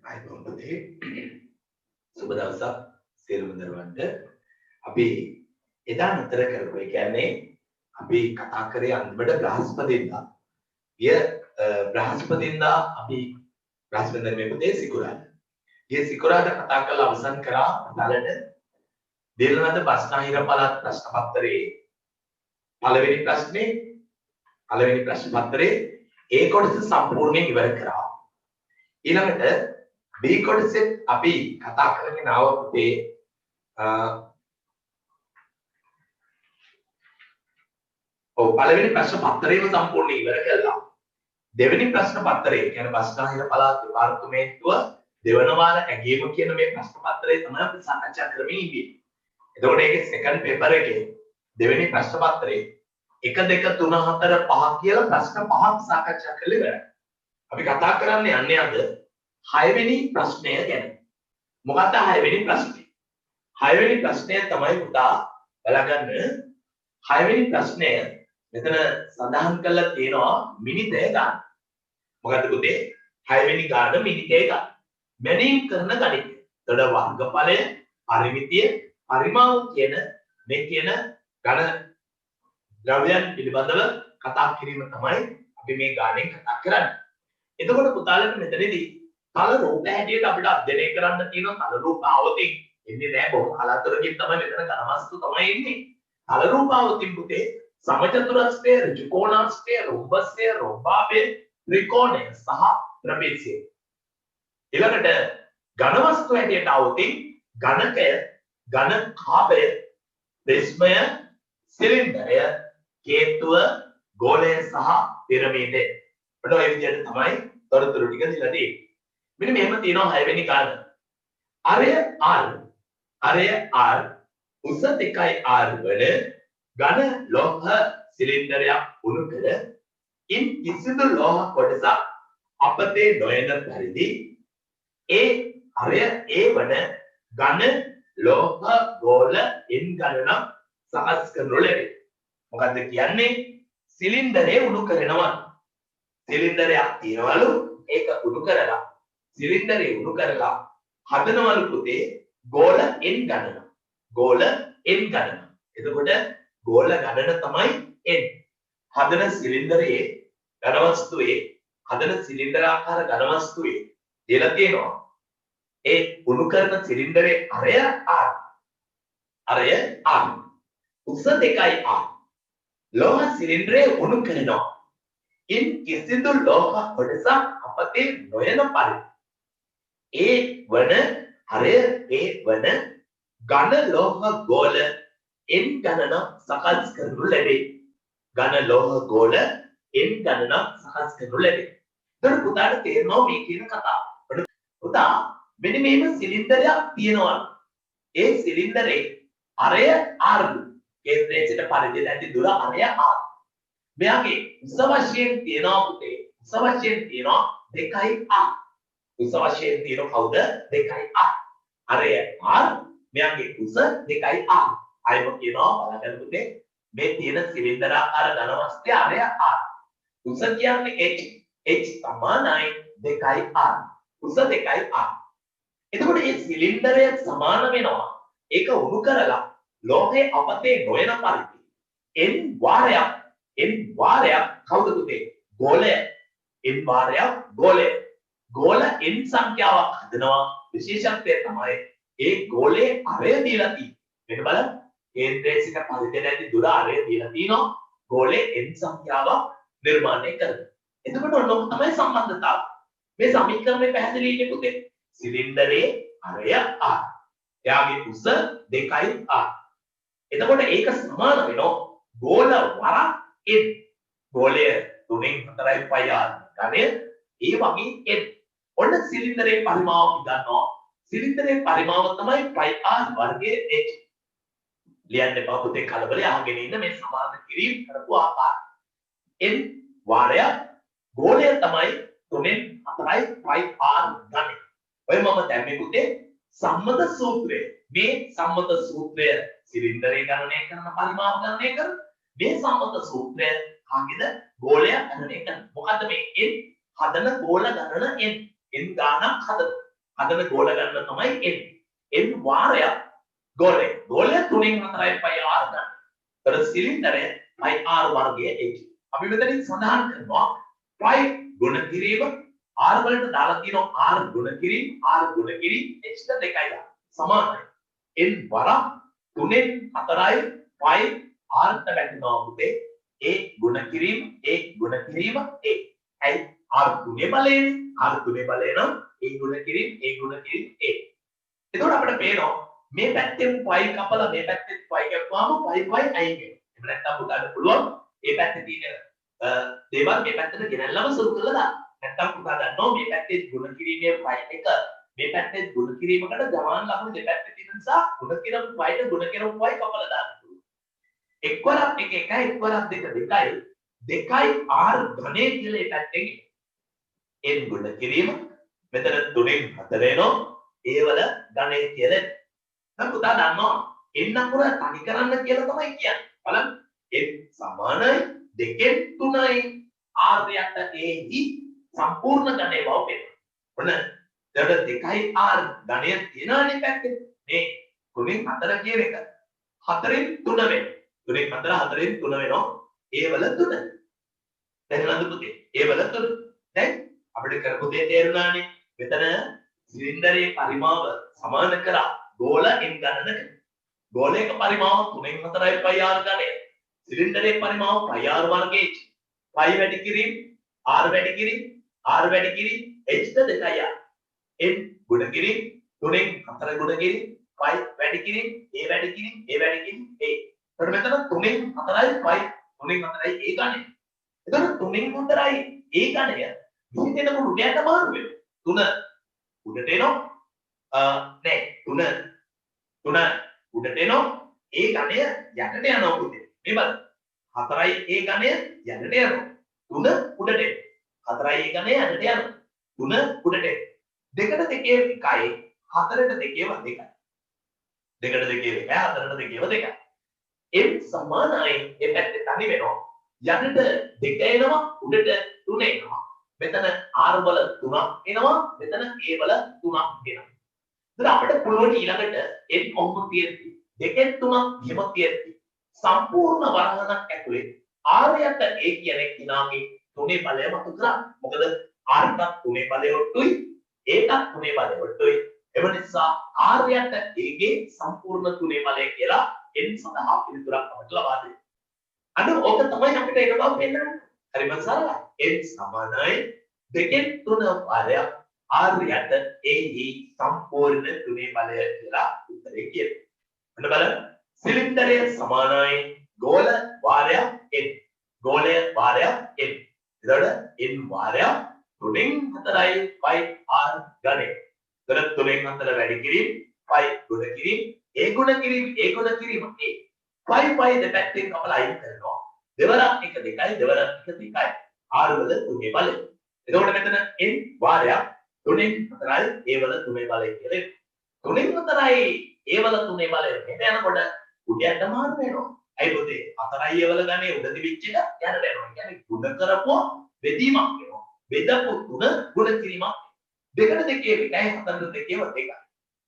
අයිබෝන් පුතේ සුබ දවසක් සියලුම දරුවන්ට අපි එදා නතර කරපු ඒ කියන්නේ අපි කතා කරේ අන්තිමට බ්‍රහස්පතින්දා බ්‍රහස්පතින්දා අපි බ්‍රහස්පතින්දා මේ පුතේ සිකුරාදා ඊයේ සිකුරාදා කතා කරලා අවසන් කරා බලන්න දෙලනද බස්නාහිර පළාත් ප්‍රශ්න පත්‍රයේ පළවෙනි ප්‍රශ්න පත්‍රයේ ඒ කොටස සම්පූර්ණයෙන් ඉවර කරා ඊළඟට B කොටසේ අපි කතා කරගෙන ආව පුතේ පළවෙනි ප්‍රශ්න පත්‍රයම සම්පූර්ණයෙන් ඉවර කළා. දෙවෙනි ප්‍රශ්න පත්‍රය කියන්නේ බස්නාහිර පළාත් දෙපාර්තමේන්තුව දෙවන වාර ඇගීම කියන මේ ප්‍රශ්න පත්‍රය තමයි අපි සාකච්ඡා කරමින් ඉන්නේ. එතකොට ඒකේ සෙකන්ඩ් පේපර් එකේ දෙවෙනි ප්‍රශ්න පත්‍රයේ 1 2 3 4 5 කියලා ප්‍රශ්න පහක් සාකච්ඡා කළේ ඉවරයි. අපි කතා කරන්න යන්නේ අද 6 වෙනි ප්‍රශ්නය ගැන. මොකක්ද 6 වෙනි ප්‍රශ්නේ? 6 වෙනි ප්‍රශ්නය තමයි පුතා බලගන්න 6 වෙනි ප්‍රශ්නය මෙතන සඳහන් කරලා තියෙනවා මිනිතය ගන්න. මොකද්ද පුතේ? 6 වෙනි ගාන මිනිතය ගන්න. මැනීම් කරන ගණිතය. එතකොට වර්ගඵලය, පරිමිතිය, පරිමාව කියන මේ කියන ඝන ද්‍රව්‍යයන් පිළිබඳව කතා කිරීම තමයි අපි මේ ගානෙන් කතා කරන්නේ. එතකොට පුතාලට මෙතනදී තල රූප හැටියට අපිට අධ්‍යයනය කරන්න තියෙන තල රූප ආවතින් එන්නේ නැහැ බොහොම කලාතුරකින් තමයි මෙතන ඝනවස්තු තමයි එන්නේ. තල රූප ආවතින් පුතේ සමචතුරස්‍රය, ත්‍රිකෝණාස්‍රය, රොම්බස්ය, රොම්බාභය, ත්‍රිකෝණය සහ ත්‍රපීසිය. ඊළඟට ඝනවස්තු හැටියට ආවතින් ඝනකය, ඝනකාභය, ප්‍රිස්මය, සිලින්ඩරය, කේතුව, ගෝලය සහ පිරමීඩය. ඔන්න ඔය විදිහට තමයි තොරතුරු ටික දීලා තියෙන්නේ. මෙන්න මෙහෙම තියෙනවා 6 වෙනි ගාන. අරය R උස 2R වල ඝන ලෝහ සිලින්ඩරයක් උණු කර ඉන් කිසිදු ලෝහ කොටසක් අපතේ නොයන පරිදි අරය වන ඝන ලෝහ ගෝල n ගණනක් සකස් කරනු ලැබේ. මොකද්ද කියන්නේ? සිලින්ඩරේ උණු කරනවා. සිලින්ඩරයක් තියනවලු ඒක උණු කරලා සිලින්ඩරේ උණු කරලා හදනවලු පුතේ ගෝල n ගණන. ගෝල n ගණන. එතකොට ගෝල ගණන තමයි n. හදන සිලින්ඩරයේ ඝනවස්තුවේ හදන සිලින්ඩරාකාර ඝනවස්තුවේ දෙලා තියෙනවා. ඒ උණු කරන සිලින්ඩරේ අරය R. උස 2R. ලෝහ සිලින්ඩරේ උණු කරනවා. ඉන් කිසිදු ලෝහ කොටසක් අපතේ නොයන පරිදි අරය වන ඝන ලෝහ ගෝල n ගණන සකස් කරනු ලැබේ. ඝන ලෝහ ගෝල n ගණන සකස් කරනු ලැබේ. එතකොට පුතාට තේරෙනවා මේ කියන කතාව. පුතා මෙන්න මේම සිලින්ඩරයක් තියෙනවා. ඒ සිලින්ඩරේ අරය R. කේන්ද්‍රයේ සිට පරිධියට ඇති දුර අරය R. මෙයාගේ උස වශයෙන් තියෙනවා පුතේ. උස වශයෙන් තියෙනවා 2R. උස වශයෙන් තියෙන කවුද? 2R. අරය R. මෙයාගේ උස 2R. අයම කියනවා බලන්න පුතේ. මේ තියෙන සිලින්ඩරාකාර ඝනවස්තුවේ අරය R. උස කියන්නේ h සමානයි 2R. උස 2R. එතකොට මේ සිලින්ඩරය සමාන වෙනවා. ඒක උණු කරලා ලෝහයේ අපතේ නොයන පරිදි n වාරයක් කවුද පුතේ? ගෝලය. n වාරයක් ගෝලය. ගෝල n සංඛ්‍යාවක් හදනවා. විශේෂත්වය තමයි ඒ ගෝලයේ අරය දීලා තියෙන්නේ. මෙන්න බලන්න. කේන්ද්‍රයේ සිට පරිධියට ඇති දුර අරය දීලා තිනවා. ගෝලයේ n සංඛ්‍යාවක් නිර්මාණය කරනවා. එතකොට ඔන්න තමයි සම්බන්ධතාවය. මේ සමීකරණය පැහැදිලි ඉන්නේ පුතේ. සිලින්ඩරේ අරය R. එයාගේ උස 2R. එතකොට ඒක සමාන වෙනවා ගෝල වරක් n. ගෝලය 3න් 4යි 5R ගණය ඒ වගේ n. ඔන්න සිලින්ඩරේ පරිමාව ගන්නවා. සිලින්ඩරේ පරිමාව තමයි πr වර්ගයේ h. ලියන්න එපා පුතේ කලබලය අහගෙන ඉන්න මේ සමාන කිරීම කරපු ආකාරය. n වාරයක් ගෝලය තමයි 3න් 4යි 5R ගණය. ඔය මම දැම්මේ පුතේ සම්මත සූත්‍රය. මේ සම්මත සූත්‍රය සිලින්ඩරේ ගණනය කරන පරිමාව ගණනය කරන මේ සම්මත සූත්‍රය කාගේද? ගෝලය ගණනය කරන. මොකද්ද මේ n? හදන ගෝල ගණන n. n ගානක් හදන. හදන ගෝල ගන්න තමයි n. n වාරයක් ගෝලය. ගෝලය 3න් 4යි පයි r ගන්න. ඒතර සිලින්ඩරය පයි r වර්ගයේ h. අපි මෙතනින් සඳහන් කරනවා පයි ගුණ කිරීම r වලට දාලා තියෙනවා r ගුණ කිරීම r ගුණ කිරීම h ට 2යි දාලා සමානයි. n වරක් 3න් 4යි පයි r ට වැටෙනවා පුතේ. a ගුණ කිරීම a ගුණ කිරීම a. ඇයි r තුනේ බලයනේ. r තුනේ බලය නම් a ගුණ කිරීම a ගුණ කිරීම a. එතකොට අපිට පේනවා මේ පැත්තෙන් පයි කපලා මේ පැත්තෙන් පයි කැපුවාම පයි පයි අයින් වෙනවා. එහෙම නැත්නම් පුතාට පුළුවන් මේ පැත්තේ තියෙන දේවල් මේ පැත්තට ගෙනල්ලාම සුරු කරලා දාන්න. නැත්නම් පුතා දන්නවා මේ පැත්තේ ගුණ කිරීමේ පයි එක මේ පැත්තේ ගුණ කිරීමකට ගමන් ලකුණු දෙපැත්තේ තියෙන නිසා ගුණ කිරීම පයිට ගුණ කිරීම පයි කපලා දාන්න පුළුවන්. එක්වරක් එක එකයි එක්වරක් දෙක දෙකයි දෙකයි r ඝනේ කියලා ඒ පැත්තෙන් n ගුණ කිරීම මෙතන 3න් 4 එනවා ඒ වල ඝනේ කියලා. දැන් පුතා දන්නවා n අකුර තනි කරන්න කියලා තමයි කියන්නේ. බලන්න n සමානයි 2න් 3යි r යට a හි සම්පූර්ණ ඝනේ බව පෙන්නනවා. ඔන්න එතකොට 2යි r ඝනය තියනනේ පැත්තේ. මේ 3න් 4 කියන එක 4න් 3 වෙනවා. 3න් 4 4න් 3 වෙනවා. ඒ වල 3. දැන් පුතේ ඒ වල 3. දැන් අපිට කරපු දේ තේරුණානේ. මෙතන සිලින්ඩරයේ පරිමාව සමාන කරා ගෝල n ගණනක. ගෝලයක පරිමාව 3න් 4යි පයි r ඝනය. සිලින්ඩරයේ පරිමාව පයි r වර්ගයේ h. පයි වැඩි කිරීම r වැඩි කිරීම r වැඩි කිරීම h ට 2යි r. n ගුණ කිරීම 3න් 4 ගුණ කිරීම පයි වැඩි කිරීම a වැඩි කිරීම a වැඩි කිරීම a. එතකොට මෙතන 3න් 4යි පයි 3න් 4යි a ඝනය. එතකොට 3න් 4යි a ඝනය විහිදෙන මුඩයට මාරු වෙනවා. 3 උඩට එනවා. නෑ 3 උඩට එනවා. a ඝනය යටට යනවා පුතේ. මේ බලන්න. 4යි a ඝනය යටට යනවා. 3 උඩට එනවා. 4යි a ඝනය යටට යනවා. 3 උඩට එනවා. 2ට 2 එකයි 4ට 2 2යි. 2ට 2 එකයි 4ට 2 2යි. n සමානයි ඒ පැත්තේ තනි වෙනවා. යටට 2 එනවා උඩට 3 එනවා. මෙතන r වල 3ක් එනවා මෙතන a වල 3ක් එනවා. ඉතින් අපිට පුළුවන් ඊළඟට n කොහොමද තියෙන්නේ? 2න් 3ක් එහෙම තියෙන්නේ. සම්පූර්ණ වරහණක් ඇතුලේ r යට a කියන කෙනාගේ 3 බලය මතු කරා. මොකද r ට 3 බලය ඔට්ටුයි a ට 3 බලය ඔට්ටුයි. එම නිසා r යට a ගේ සම්පූර්ණ 3 බලය කියලා n සඳහා පිළිතුරක් අපට ලබා දෙනවා. අන්න ඕක තමයි අපිට ඒක බව පෙන්නන්නේ. හරිම සරලයි. n සමානයි 2න් 3 වාරයක් r යට a හි සම්පූර්ණ 3 බලය කියලා උත්තරේ කියනවා. අන්න බලන්න. සිලින්ඩරය සමානයි ගෝල වාරයක් n. ගෝලය වාරයක් n. එතකොට n වාරයක් 3න් 4යි පයි r ඝනය. එතකොට 3න් 4 වැඩි කිරීම පයි ගුණ කිරීම a ගුණ කිරීම a ගුණ කිරීම a. පයි පයි දෙපැත්තෙන් කපලා අයින් කරනවා. දෙවරක් 1 2යි දෙවරක් 1 2යි r වල 3 බලය. එතකොට මෙතන n වාරයක් 3න් 4යි a වල 3 බලය කියලා. 3න් 4යි a වල 3 බලය මෙතන යනකොට උඩයට මාරු වෙනවා. අයි පුතේ 4යි a වල ගන්නේ උඩ තිබිච්ච එක යනට යනවා. කියන්නේ ගුණ කරපුවා බෙදීමක් වෙනවා. බෙදපු 3 ගුණ කිරීමක්. 2ට 2 එකයි 4ට 2 2යි.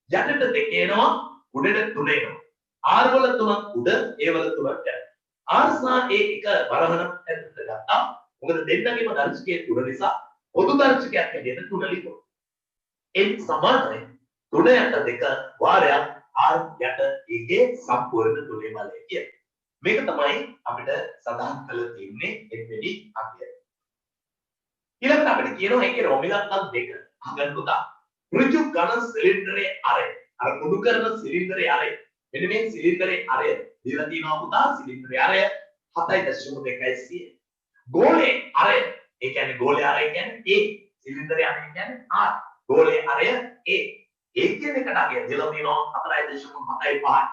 යටට 2 එනවා උඩට 3 එනවා. r වල 3ක් උඩ a වල 3ක් යට. r සහ a එක වරහණක් ඇතුළත ගත්තා. මොකද දෙන්නගේම දර්ශකයේ 3 නිසා පොදු දර්ශකයක් හැටියට 3 ලියනවා. n සමානයි 3 යට 2 වාරයක් r යට a ගේ සම්පූර්ණ 3 බලය කියන්නේ. මේක තමයි අපිට සඳහන් කරලා තියෙන්නේ n වෙනි අංකය. ඊළඟට අපිට කියනවා ඒකේ රෝමිලක්නම් 2. අහගන්න පුතා. ඍජු ඝන සිලින්ඩරයේ අරය. අර කුඩු කරන සිලින්ඩරයේ අරය. මෙන්න මේ සිලින්ඩරයේ අරය දීලා තියෙනවා පුතා. සිලින්ඩරයේ අරය 7.2 ගෝලයේ අරය ඒ කියන්නේ ගෝලයේ අරය කියන්නේ a. සිලින්ඩරයේ අරය කියන්නේ r. ගෝලයේ අරය a. a කියන එකට අගය දීලා තියෙනවා 4.75.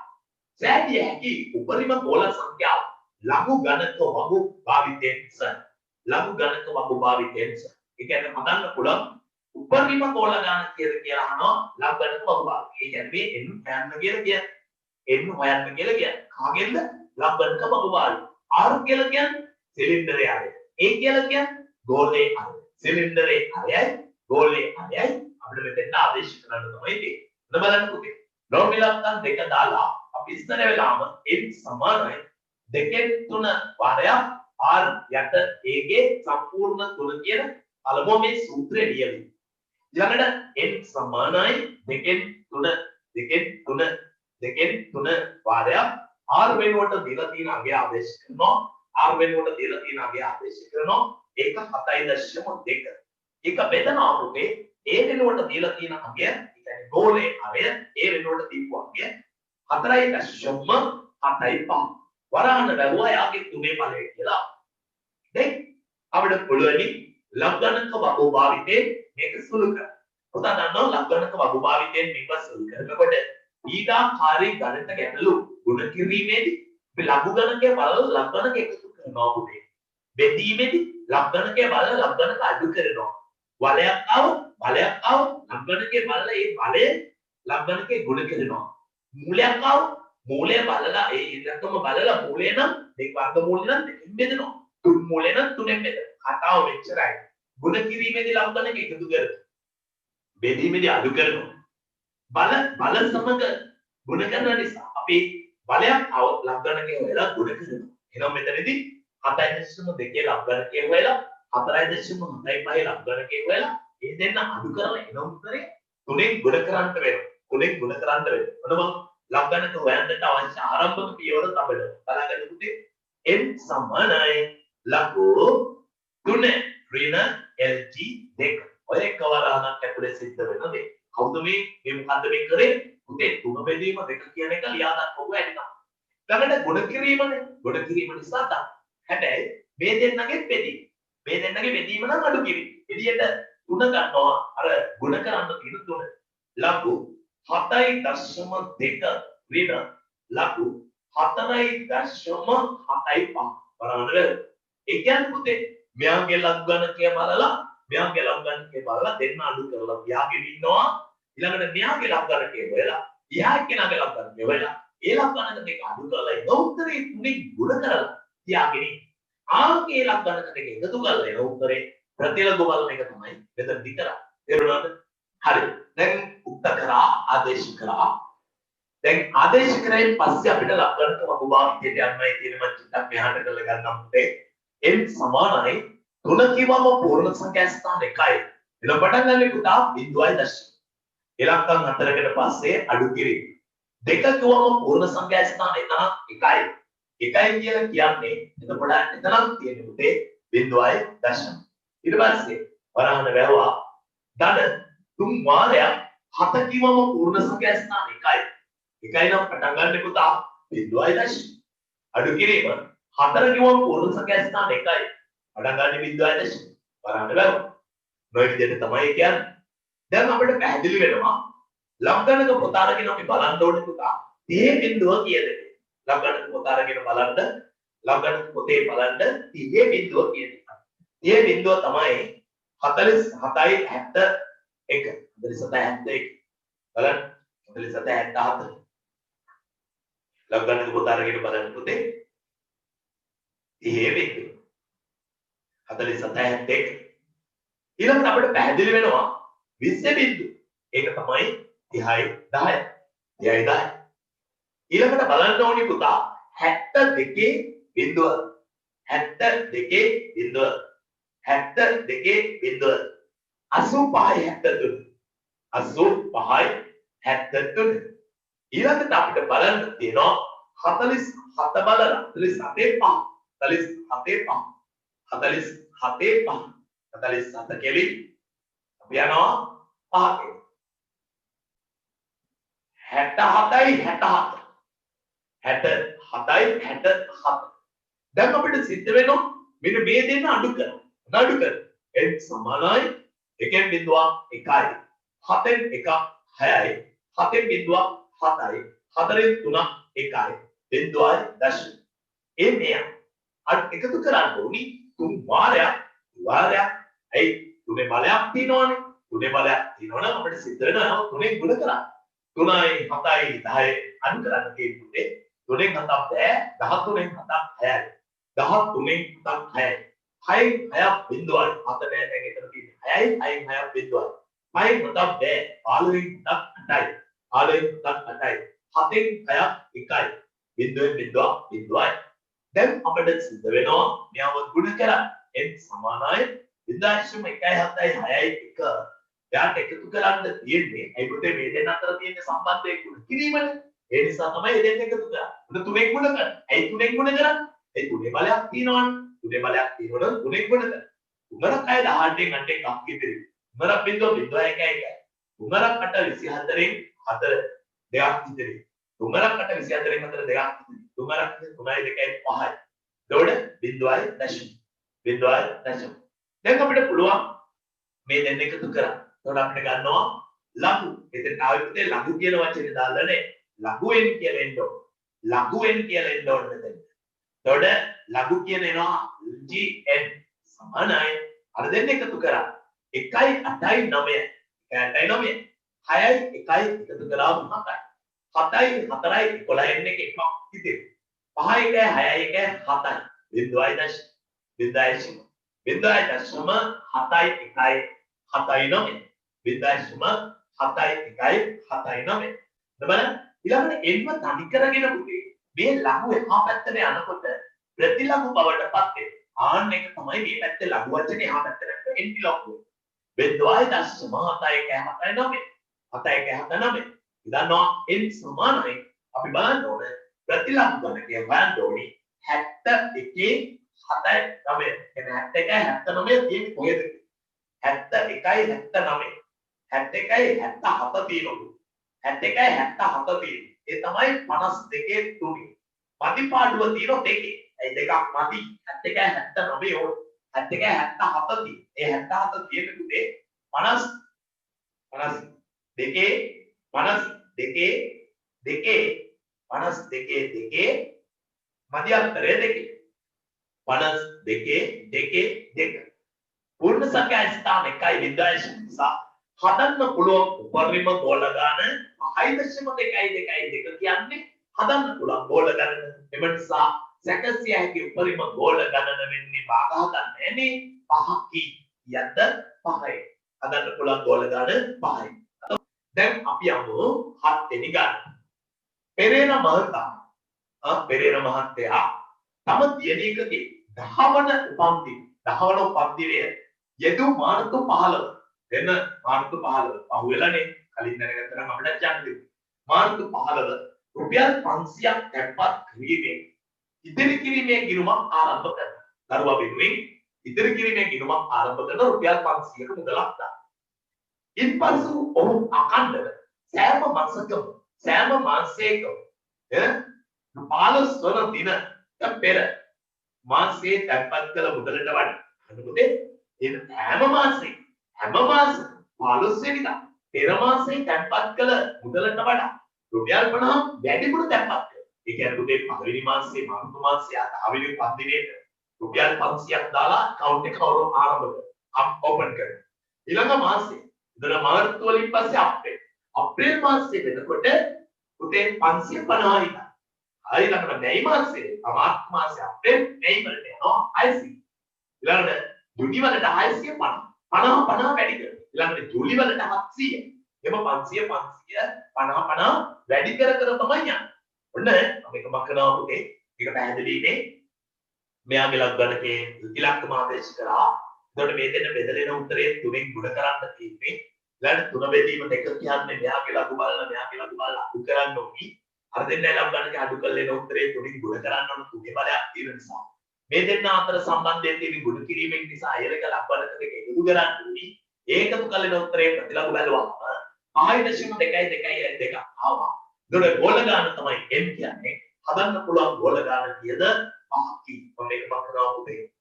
සෑදිය හැකි උපරිම ගෝල සංඛ්‍යාව ලඝු ඝනක වගු භාවිතයෙන් ලඝු ඝනක වගු භාවිතයෙන් ඒ කියන්නේ හදන්න පුළුවන් උපරිම ගෝල ගාන කියලා අහනවා ලඝු ඝනක වගු භාවිතය. ඒ කියන්නේ n හොයන්න කියලා කියන්නේ n හොයන්න කියලා කියන්නේ කාගෙන්ද ලඝු ඝනක වගු භාවිතය. r කියලා කියන්නේ සිලින්ඩරයේ අරය. a කියලා කියන්නේ ගෝලයේ අරය. සිලින්ඩරයේ අරයයි ගෝලයේ අරයයි අපිට අපිට මෙතෙන්ට ආදේශ කරන්න තමයි තියෙන්නේ. බලන්න පුතේ. ලෝභ ඉලක්කම් දෙක දාලා අපි ඉස්සර වෙලාම n සමානයි දෙකෙන් 3 වාරයක් r යට a ගේ සම්පූර්ණ තුන කියන පළමුව මේ සූත්‍රය ලියමි. ඊළඟට n සමානයි දෙකෙන් 3 වාරයක් r වෙනුවට දීලා තියෙන අගය ආදේශ කරනවා. r වෙනුවට දීලා තියෙන අගය ආදේශ කරනවා. ඒක 7.2. ඒක බෙදනවා පුතේ a වෙනුවට දීලා තියෙන අගය, ඒ කියන්නේ ගෝලයේ අගය a වෙනුවට දීපු අගය 4.75. වරහන වැළුවා යාගේ තුනේ ඵලය කියලා. දැන් අපිට පුළුවනි ලබ්ධනක වගුභාවිතේ මේක සුළු කරන්න. පුතා දන්නවා ලබ්ධනක වගුභාවිතෙන් මේක සුළු කරනකොට ඊඩාකාරී ගණිත ගැටලු ගුණ කිරීමේදී අපි ලඝු ගණකයේ බලලා ලබ්ධනක එකතු කරනවා පුතේ. බෙදීමේදී ලබ්ධනකයේ බලලා ලබ්ධනක අඩු කරනවා. වලයක් ආව ලබ්ධනකයේ බලලා ඒ බලය ලබ්ධනකයේ ගුණ කරනවා. මූලයක් ආව මූලය බලලා ඒ ඉලක්කම බලලා මූලය නම් දෙක වර්ගමූල නම් දෙකෙන් බෙදනවා. තුන් මූලය නම් තුනෙන් බෙදනවා. කතාව මෙච්චරයි. ගුණ කිරීමේදී ලබ්ධනක එකතු කරනවා. බෙදීමේදී අඩු කරනවා. බල සමග ගුණ කරන නිසා අපි බලයක් આવොත් ලබ්ධනකයේ වෙලා ගුණ කරනවා. එහෙනම් මෙතනදී 7.2 ලබ්ධනකයේ වෙලා 4.75 ලබ්ධනකයේ වෙලා ඒ දෙන්න අඩු කරලා එන උත්තරේ 3ෙන් ගුණ කරන්න වෙනවා. මොනවද ලබ්ධනක හොයන්නට අවශ්‍ය ආරම්භක පියවර තබන බලන්න පුතේ n සමානයි ලඝු 3 ඍණ LG 2 ඔය එකවරහනක් ඇතුලේ සිද්ධ වෙන දේ. කවුද මේ මොකද්ද මේ කරේ? පුතේ 3 බෙදීම 2 කියන එක ලියා ගන්න ඕක ඇරිනා. ළඟට ගුණ කිරීමනේ. ගුණ කිරීම නිසා තමයි. හැබැයි මේ දෙන්නගේ බෙදීම. මේ දෙන්නගේ බෙදීම නම් අඩු කිරීම. එළියට 3 ගන්නවා අර ගුණ කරන්න තියෙන 3. ලඝු 7.2 ඍණ ලඝු 4.75 බලන්න. ඒ කියන්නේ පුතේ මෙයාගේ ලඝු ගණකය බලලා දෙන්න අඩු කරලා පියාගෙන ඉන්නවා. ඊළඟට මෙයාගේ ලඝු ගණකය වෙලා එයා කෙනාගේ ලඝු ගණකය වෙලා ඒ ලඝු ගණක දෙක අඩු කරලා ඒ උත්තරේ 3ෙන් ගුණ කරලා තියාගෙන ආගේ ලඝු ගණක දෙක එකතු කරලා ඒ උත්තරේ ප්‍රතිලඝු බලන එක තමයි මෙතනදී කරන්නේ. තේරුණාද? හරි. දැන් උත්තර කරා ආදේශ කරා. දැන් ආදේශ කරයෙන් පස්සේ අපිට ලඝු ගණක වගුභාවිතයට යන්නයි තියෙන මම චිත්තක් මෙහාට කරලා ගන්නම් පුතේ. n සමානයි 3 කිව්වම පූර්ණ සංඛ්‍යා ස්ථාන 1යි. එතන පටන් ගන්න පුතා 0.5. ඉලක්කම් 4කට පස්සේ අඩු කිරීම. 2 කිව්වම පූර්ණ සංඛ්‍යා ස්ථාන 1යි. 1යි කියලා කියන්නේ එතකොට එතනක් තියෙන පුතේ 0.5. ඊට පස්සේ වරහන වැවුවා ධන 3 වාරයක් 7 කිව්වම පූර්ණ සංඛ්‍යා ස්ථාන 1යි. 1යි නම් පටන් ගන්න පුතා 0.5. අඩු කිරීම 4 කිව්වම පූර්ණ සංඛ්‍යා ස්ථාන 1යි. පටන් ගන්න 0.5. වරහන වැවුවා. නොයි විදිහට තමයි කියන්නේ. දැන් අපිට පැහැදිලි වෙනවා ලබ්ධනක පොත අරගෙන අපි බලන්න ඕනේ පුතා. මේ බිඳුව කීයද? ලබ්ධනක පොත අරගෙන බලන්න ලබ්ධනක පොතේ බලන්න මේ බිඳුව කීයද? මේ බිඳුව තමයි 47.71. 47.71. බලන්න 47.74. ලබ්ධනක පොත අරගෙන බලන්න පුතේ. මේ බිඳුව 47.71. ඊළඟට අපිට පැහැදිලි වෙනවා 20 බිඳුව. ඒක තමයි 30.10. 30.10. ඊළඟට බලන්න ඕනි පුතා 72 බිඳුව. 72 බිඳුව. 72 බිඳුව. 85.73. 85.73. ඊළඟට අපිට බලන්න තියෙනවා 47 බලලා 47 කෙලි අපි යනවා 5 67. දැන් අපිට සිද්ධ වෙනවා මෙන්න මේ දෙන්න අඩු කරනවා. n සමානයි 1.1යි 7න් 1 6යි 7න් බිඳුව 7යි 4න් 3 1යි 0.5. එන්නේ එකතු කරන්න ඕනි 3 වාරයක් ඇයි 3 බලයක් තියෙනවනේ. 3 බලයක් තියෙනවනම් අපිට සිද්ධ වෙනවා 3ෙන් ගුණ කරා. 3යි 7යි 10යි අඩු කරන්න තියෙන්නේ 3ෙන් 7ක් බෑ 13ෙන් 7ක් 6යි 13ෙන් 7ක් 6යි 6යි 6ක් බිඳුවයි 7 නෑ දැන් එතන තියෙන්නේ 6යි 6යි 6ක් බිඳුවයි 5 හතක් බෑ 15 හතක් 8යි 15 හතක් 8යි 7න් 6ක් 1යි බිඳුවෙන් බිඳුවයි දැන් අපිට සිද්ධ වෙනවා මෙයව ගුණ කරන්න n සමානයි 0.1 7යි 6යි 1 යාට එකතු කරන්න තියෙන්නේ ඒ පුතේ මේ දෙන්න අතර තියෙන සම්බන්ධය ගුණ කිරීමනේ ඒ නිසා තමයි දෙන්න එකතු කරන්නේ උන තුනෙන් ගුණ කරන්නේ ඇයි තුනෙන් ගුණ කරන්නේ ඒ තුනේ බලයක් තියෙනවනේ තුනේ බලයක් තියෙනවනම් තුනෙන් ගුණ කරන්නේ උමරක් අය 18න් 8න් කම් කිදිරි උමරක් බිඳුව 1.1යි උමරක් 8 24න් 4 දෙකක් ඉදිරි උමරක් 8 24න් 4 දෙකක් ඉදිරි උමරක් 3යි 2යි 5යි එතකොට බිඳුවයි දශම බිඳුවයි දශම දැන් අපිට පුළුවන් මේ දෙන්න එකතු කරන්න එතකොට අපිට ගන්නවා ලඝු එතන ආවිතේ ලඝු කියන වචනේ දාලානේ ලඝුවෙන් කියලා එන්න ඕන ලඝුවෙන් කියලා එන්න ඕන මෙතන එතකොට ලඝු කියන එනවා gn සමානයි අර දෙන්න එකතු කරා 1යි 8යි 9යි 8යි 9යි 6යි 1යි එකතු කරාම 7යි 7යි 4යි 11න් එක එකක් ඉතිරි 5යි 1යි 6යි 1යි 7යි බිඳුවයි දශම බිඳුවයි දශම 7යි 1යි 7යි 9 බිඳුවයි 7යි 1යි 7යි 9 බලන්න ඊළඟට එන්න තනි කරගෙන පුතේ මේ ලඝු එහා පැත්තට යනකොට ප්‍රතිලඝු බවට පත් වෙනවා ආන්න එක තමයි මේ පැත්තේ ලඝු වචනේ එහා පැත්තට යනකොට එන්ටි ලඝු බිඳුවයි දශම 7යි 1යි 7යි 9 7යි 1යි 7යි 9 ඉදන්නවා n සමානයි අපි බලන්න ඕනේ ප්‍රතිලඝු ගණකය හොයන්න ඕනේ 71 7යි 9 එන 71යි 79 තියෙන්නේ කොහෙද 71යි 79 71යි 77 තියෙනවා 71යි 77 තියෙනවා ඒ තමයි 52 තුනේ මදි පාඩුව තියෙනවා දෙකේ ඒ දෙකක් මදි 71යි 79 ඕන 71යි 77 තියෙන්නේ ඒ 77 තියෙන තුනේ 50 දෙකේ 52 දෙකේ 52 මධ්‍යන්තරය දෙකේ 52 දෙකේ දෙක පූර්ණ සංඛ්‍යා ස්ථාන 1.0 නිසා හදන්න පුළුවන් උපරිම ගෝල ගන්න 5.2 කියන්නේ හදන්න පුළුවන් ගෝල ගණන එම නිසා සැකසිය හැකි උපරිම ගෝල ගණන වෙන්නේ භාගහ ගන්න නැනේ 5 යද්ද 5යි හදන්න පුළුවන් ගෝල ගණන 5යි දැන් අපි යමු 7 වෙනි ගන්න පෙරේරා මහත්තයා තම දියණියකගේ 10වන උපන්දිනය යෙදූ මාර්තු 15 වෙන මාර්තු 15 අහුවෙලානේ කලින් දැනගත්තා නම් අපිට යන්න මාර්තු 15 රුපියල් 500ක් තැන්පත් කිරීමෙන් ඉදිරි කිරීමේ ගිණුමක් ආරම්භ කරනවා. දරුවා වෙනුවෙන් ඉදිරි කිරීමේ ගිණුමක් ආරම්භ කරන රුපියල් 500ක මුදලක් දානවා. ඉන්පසු ඔහු අකණ්ඩව සෑම මාසයකම 15 වන දින පෙර මාසයේ තැන්පත් කළ මුදලට වඩා අනුකූලේ එන හැම මාසෙම 15 වෙනිදා පෙර මාසයේ තැන්පත් කළ මුදලට වඩා රුපියල් 50 වැඩිපුර තැන්පත් කරනවා. ඒ කියන්නේ පුතේ පළවෙනි මාසයේ මාර්තු මාසයේ 10 වෙනි උපන්දිනේට රුපියල් 500ක් දාලා account එක ආරම්භ කරනවා. ඕපන් කරනවා. ඊළඟ මාසයේ ඉතන මාර්තු වලින් පස්සේ අප්‍රේල් මාසයේ වෙනකොට පුතේ 550යි. හරි ළඟට මැයි මාසයේ මාර්ච් මාසයේ අප්‍රේල් මැයි වලට යනවා 600. ඊළඟට ජූනි වලට 650. 50 වැඩි කරනවා. ඊළඟට ජූලි වලට 700. එම 500 වැඩි කර තමයි යන්නේ. ඔන්න අපි කමක් කරනවා පුතේ. ඒක පැහැදිලිනේ. මෙයාගේ ලක්ගණකේ ඉලක්කම ආදේශ කරා. එතකොට මේ දෙන්න බෙදලෙන උත්තරේ තුනෙන් ගුණ කරන්න තියෙන්නේ. ඊළඟට තුන බෙදීම දෙක කියන්නේ මෙයාගේ ලඝු බලලා අඩු කරන්න ඕනි. අර දෙන්නයි ලක්ගණකේ අඩු කරලා එන උත්තරේ තුනෙන් ගුණ කරන්න ඕන තුනේ බලයක් තියෙන නිසා. මේ දෙන්න අතර සම්බන්ධය තියෙන ගුණ කිරීමෙන් නිසා අයලක ලක්ගණක දෙක එකතු කරන්න ඕනි. ඒකතු කලින උත්තරේ ප්‍රතිලඝු බලවම 5.2 ආවා. එතකොට ගෝල ගන්න තමයි n කියන්නේ. හදන්න පුළුවන් ගෝල ගන්න කීයද 5 කී. ඔන්න ඒක මම කරනවා පුතේ.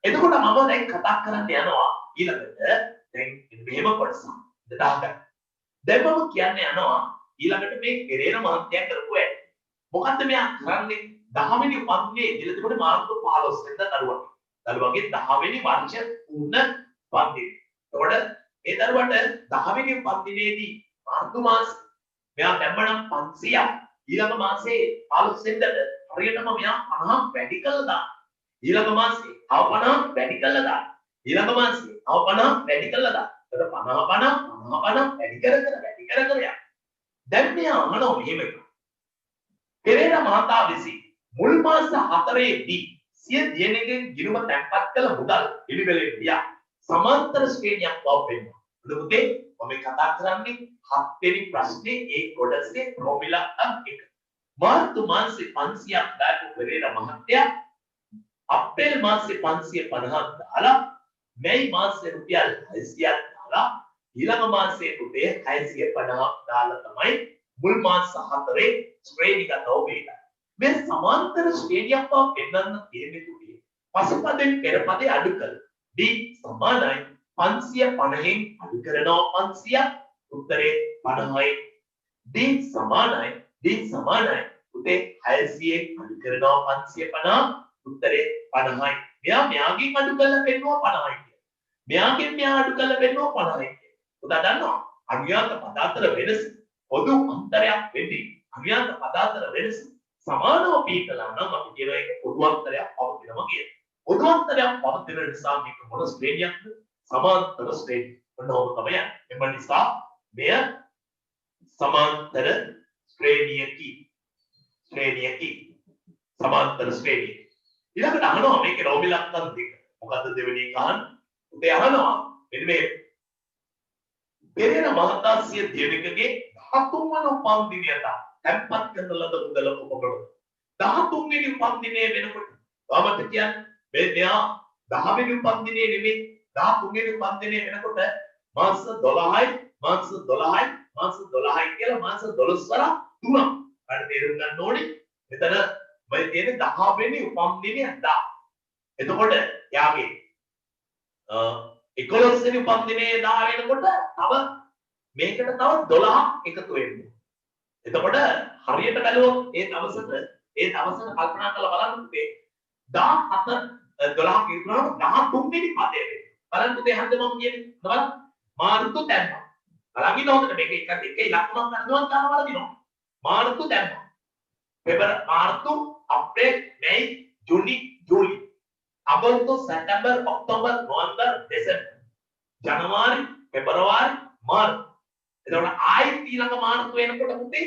එතකොට මම දැන් කතා කරන්න යනවා ඊළඟට දැන් මෙහෙම කොටසක් 1000ක්. දැන් මම කියන්න යනවා ඊළඟට මේ පෙරේරා මහත්තයා කරපු වැඩ. මොකද්ද මෙයා කරන්නේ? 10 වෙනි උපන්දිනේ ඉඳලා තිබුණේ මාර්තු 15 වෙනිදා දරුවගේ. දරුවගේ 10 වෙනි වර්ෂ පූර්ණ උපන්දිනේ. එතකොට ඒ දරුවට 10 වෙනි උපන්දිනේදී මාර්තු මාසෙ මෙයා දැම්මනම් 500ක් ඊළඟ මාසේ 15 වෙනිදාට හරියටම මෙයා 50ක් වැඩි කළා දාන්න. ඊළඟ මාසේ තව 50ක් වැඩි කළා දාන්න. ඊළඟ මාසේ තව 50ක් වැඩි කළා දාන්න. එතකොට 50 වැඩි කර යනවා. දැන් මෙයා අහනවා මෙහෙම එකක්. පෙරේරා මහතා විසින් මුල් මාස 4ේදී සිය දියණියගෙන් ගිණුම තැන්පත් කළ මුදල් පිළිවෙලෙන් ගියා. සමාන්තර ශ්‍රේණියක් බව පෙන්වනවා. පුතේ මම කතා කරන්නේ 7 වෙනි ප්‍රශ්නේ ඒ කොටසේ ප්‍රොමිලා 1. මාර්තු මාසේ 500ක් දාපු පෙරේරා මහත්තයා අප්‍රේල් මාසේ 550ක් දාලා මැයි මාසේ රුපියල් 600ක් දාලා ඊළඟ මාසේ රුපියල් 650ක් දාලා තමයි මුල් මාස 4 ශ්‍රේණිගතව වේලා. මේ සමාන්තර ශ්‍රේණියක් බව පෙන්වන්න තියෙන්නේ තුනේ. පසුපදෙන් පෙරපදේ අඩු කළ D සමානයි 550න් අඩු කරනවා 500ක් උත්තරේ 50යි. D සමානයි උතේ 600න් අඩු කරනවා 550 උත්තරේ 50යි. මෙයාගෙන් අඩු කරලා පෙන්වුවා 50යි කියලා. මෙයාගෙන් මෙයා අඩු කරලා පෙන්වුවා 50යි කියලා. උදා දන්නවා අඥාත පද අතර වෙනස පොදු අන්තරයක් වෙන්නේ. අඥාත පද අතර වෙනස සමානව පිටලා නම් අපි කියන එක පොදු අන්තරයක් පවතිනවා කියලා. පොදු අන්තරයක් පවතින නිසා මේක මොන ශ්‍රේණියක්ද? සමාන්තර ශ්‍රේණිය. ඔන්නෝම තමයි. එම නිසා මෙය සමාන්තර ශ්‍රේණියකි. සමාන්තර ශ්‍රේණිය. ඊළඟට අහනවා මේකේ රෝමිලක්කම් දෙක. මොකද්ද දෙවෙනි එක අහන්න? උදේ අහනවා මෙන්න මේ පෙරේරා මහතා සිය දියණියකගේ 13 වන උපන්දිනයට තැන්පත් කරන ලද මුදල කොපමණද? 13 වෙනි උපන්දිනය වෙනකොට වාමත කියන්නේ මෙයා 10 වෙනි උපන්දිනය නෙමෙයි 13 වෙනි උපන්දිනය වෙනකොට මාස 12යි කියලා මාස 12 වර 3ක්. අර තේරුම් ගන්න ඕනේ. මෙතන මේ තියෙන්නේ 10 වෙනි උපන්දිනය 10. එතකොට යාගේ 11 වෙනි උපන්දිනයේ 10 වෙනකොට තව මේකට තව 12ක් එකතු වෙන්නේ. එතකොට හරියට බැලුවොත් ඒ දවසට කල්පනා කරලා බලන්න පුතේ 17 12ක් ඉක්මනට 13 වෙනි පදේ වෙන්නේ. බලන්න පුතේ හන්ද මම කියන්නේ බලන්න මාර්තු දැම්මා. බලන්න ඉන්න හොඳට මේක එක ඉලක්කමක් ගන්නවා තාම දිනවා. මාර්තු දැම්මා. මාර්තු අප්‍රේල් මැයි ජූනි ජූලි අගෝස්තු සැප්තැම්බර් ඔක්තෝබර් නොවැම්බර් දෙසැම්බර් ජනවාරි පෙබරවාරි මාර්තු. එතකොට ආයි ඊළඟ මාර්තු වෙනකොට පුතේ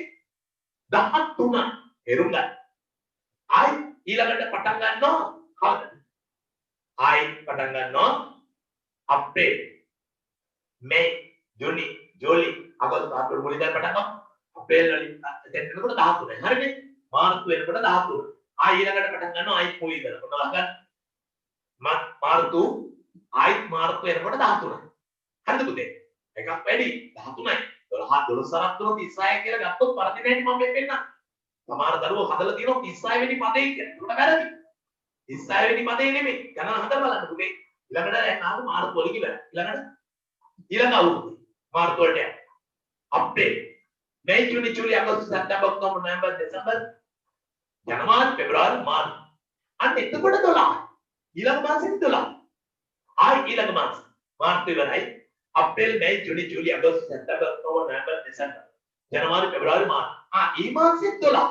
13 එරුම් ගන්න. ආයි ඊළඟට පටන් ගන්නවා කවද? ආයි පටන් ගන්නවා අප්‍රේල් මැයි ජූනි ජූලි අගෝස්තු අප්‍රේල් මුලින්ම පටන් ගන්නවා. අප්‍රේල් වලින් දැන් වෙනකොට 13යි. හරිනේ? මාර්තු වෙනකොට 13. ආයි ඊළඟට පටන් ගන්නවා ආයි පොයි ඉඳලා. ඔන්න ලගන්න. මාර්තු ආයි මාර්තු වෙනකොට 13යි. හරිද පුතේ? එකක් වැඩි 13යි. 12 12 36 කියලා ගත්තොත් පරදින හැටි මම මේ පෙන්නන්න. සමහර දරුවෝ හදලා තියෙනවා 36 වෙනි පදේ කියලා. ඒකට වැරදි. 36 වෙනි පදේ නෙමෙයි. ගණන හදලා බලන්න පුතේ. ඊළඟට දැන් ආව මාර්තු වල කිව්වා. ඊළඟ අවුරුද්ද මාර්තු වලට යන්න. අප්‍රේල් මැයි ජූනි ජූලි අගෝස්තු සැප්තැම්බර් ඔක්තෝබර් නොවැම්බර් දෙසැම්බර් ජනවාරි පෙබරවාරි මාර්තු. අන්න එතකොට 12. ඊළඟ මාසෙත් 12. ආයි ඊළඟ මාස මාර්තු ඉවරයි. අප්‍රේල් මැයි ජූනි ජූලි අගෝස්තු සැප්තැම්බර් ඔක්තෝබර් නොවැම්බර් දෙසැම්බර් ජනවාරි පෙබරවාරි මාර්තු. මේ මාසෙත් 12.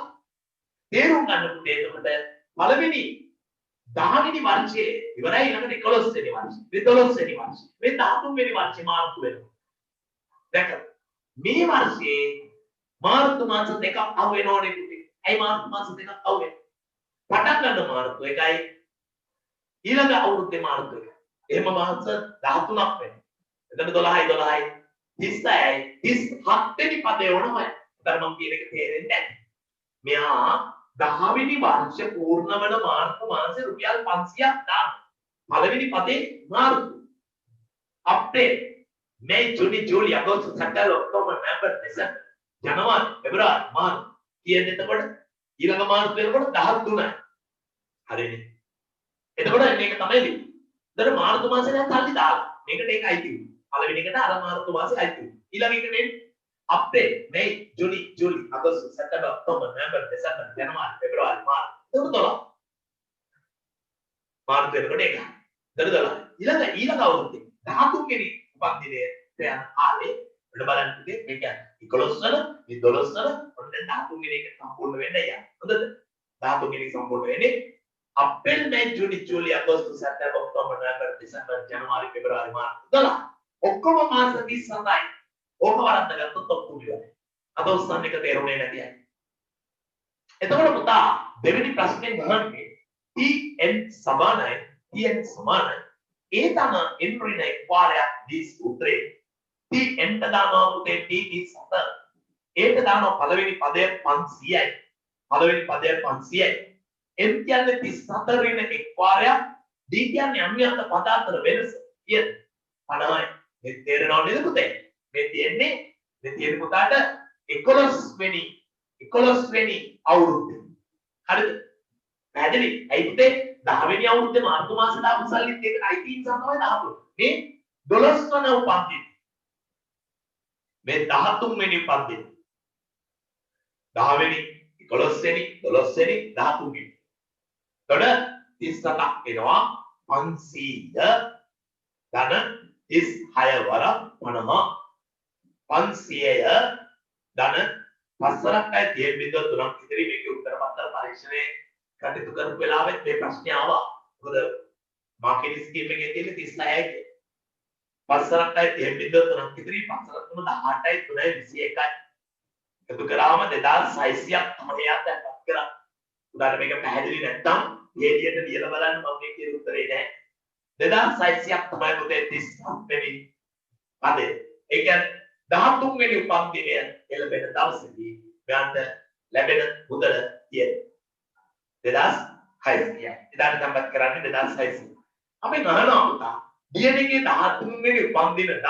තේරුම් ගන්න පුතේ එතකොට පළවෙනි 10 වෙනි වර්ෂයේ ඉවරයි ඊළඟට 11 වෙනි වර්ෂය. මේ 12 වෙනි වර්ෂය. මේ 13 වෙනි වර්ෂේ මාර්තු වෙනවා. දැක්කද? මේ වර්ෂයේ මාර්තු මාස දෙකක් අහු වෙනෝනේ පුතේ. ඇයි මාර්තු මාස දෙකක් අහු වෙන්නේ? පටන් ගන්න මාර්තු එකයි ඊළඟ අවුරුද්දේ මාර්තු එක. එහෙම මාස 13ක් වෙනවා. එතන 12යි 30යි 37 වෙනි පදේ වුණා. උතර මම කියන එක තේරෙන්නේ නැහැ. මෙයා 10 වෙනි වර්ෂ පූර්ණ වන මාර්තු මාසේ රුපියල් 500ක් දාන. පළවෙනි පදේ මාර්තු. අප්‍රේල් මැයි ජූනි ජූලි අගෝස්තු සැප්තැම්බර් ඔක්තෝබර් නොවැම්බර් දෙසැම්බර් ජනවාරි පෙබරවාරි මාර්තු කියන්නේ එතකොට ඊළඟ මාර්තු වෙනකොට 13යි. හරිනේ. එතකොට මේක තමයි වෙන්නේ. දැන් මාර්තු මාසේ දැන් සල්ලි දාලා. මේකට ඒක අයිති. පළවෙනි එකට අර මාර්තු මාසේ අයිති. ඊළඟ එකට එන්නේ අප්‍රේල් මැයි ජූනි ජූලි අගෝස්තු සැප්තැම්බර් ඔක්තෝබර් නොවැම්බර් දෙසැම්බර් ජනවාරි පෙබරවාරි මාර්තු. එතකොට 12. මාර්තු වෙනකොට ඒක. 12. ඊළඟ අවුරුද්දේ 13 වෙනි උපන්දිනයේ යන කාලේ වල බලන්න පුතේ මේක 11 වල මේ 12 වල ඔන්න දැන් 13 වෙනි එක සම්පූර්ණ වෙන්න යනවා. හොඳද? 13 වෙනි එක සම්පූර්ණ වෙන්නේ අප්‍රේල් මැයි ජූනි ජූලි අගෝස්තු සැප්තැම්බර් ඔක්තෝබර් නොවැම්බර් දෙසැම්බර් ජනවාරි පෙබරවාරි මාර්තු 12. ඔක්කොම මාස 37යි. ඕක වරද්දාගත්තොත් ඔක්කොම ඉවරයි. අද උස්සන්න එක තේරුනේ නැති අය. එතකොට පුතා දෙවෙනි ප්‍රශ්නේ ගහන්නේ Tn සමානයි Tn සමානයි ඒ තන n ඍණ එක්වාරයක් දී සූත්‍රයේ Tn දානවා පුතේ T 37 ඒට දානවා පළවෙනි පදය 500යි පළවෙනි පදය 500යි n කියන්නේ 37 ඍණ එක්වාරයක් D කියන්නේ අන්‍යයන්ත පද අතර වෙනස කියන 50යි මේ තේරෙනව නේද පුතේ මේ තියෙන්නේ පුතාට 11 වෙනි අවුරුද්ද හරිද පැහැදිලි ඇයි පුතේ 10 වෙනි අවුරුද්දේ මාර්තු මාසෙට ආපු සල්ලිත් ඒකට අයිති නිසා තමයි 10 මේ 12 වන උපන්දින මේ 13 වෙනි උපන්දින 10 වෙනි 11 වෙනි 12 වෙනි 13 වෙනි එතකොට 37ක් එනවා 500 ධන 36 වර 50 500 ධන පස්සරක් අය 30.3ක් ඉදිරි මේකේ උත්තර පත්‍ර පරීක්ෂණයේ කටයුතු කරපු වෙලාවෙත් මේ ප්‍රශ්නේ ආවා. මොකද මාකටිං ස්කීම් එකේ තියෙන 36යි කියන්නේ. පස්සරක් අය 30.3ක් ඉදිරි පස්සර 3 18යි 3යි 21යි. එකතු කරාම 2600ක් තමයි යද්දක් කරා. උදාහරණ මේක පැහැදිලි නැත්නම් මේ විදිහට ලියලා බලන්න මම මේ කියන උත්තරේ නෑ. 2600ක් තමයි පුතේ 37 වෙනි පදේ. ඒ කියන්නේ 13 වෙනි උපන්දිනය එළඹෙන දවසේදී ගන්න ලැබෙන මුදල කියන්නේ 2600යි. ඉතින් සම්බන්ධ කරන්නේ 2600. අපි ගණනාව පුතා දියණියගේ 13 වෙනි උපන්දිනට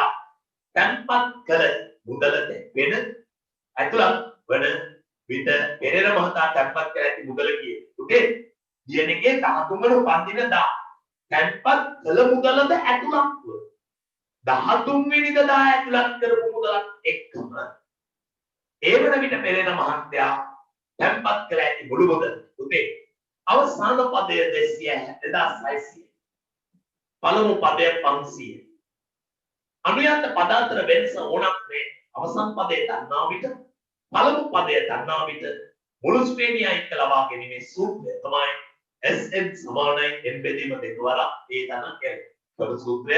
තැන්පත් කළ මුදල වෙන ඇතුළත් වන විට පෙරේර මහතා තැන්පත් කර ඇති මුදල කියේ. පුතේ දියණියගේ 13 වෙනි උපන්දිනට තැන්පත් කළ මුදලද ඇතුළත්ව 13 වෙනිදා ඇතුළත් කරපු මුදලත් එක්කම ඒ වන විට පෙරේර මහත්තයා තැන්පත් කළ ඇති මුළු මුදල පුතේ අවසාන පදය 2600 පළමු පදය 500 අනුයන්ත පද අතර වෙනස ඕනක් නේ අවසන් පදයේ දන්නා විට පළමු පදයේ දන්නා විට මුළු ශ්‍රේණිය එක්ක ලබා ගැනීමේ සූත්‍රය තමයි Sn සමානයි n බෙදීම දෙක වරක් ඒ ධන n. පොදු සූත්‍රය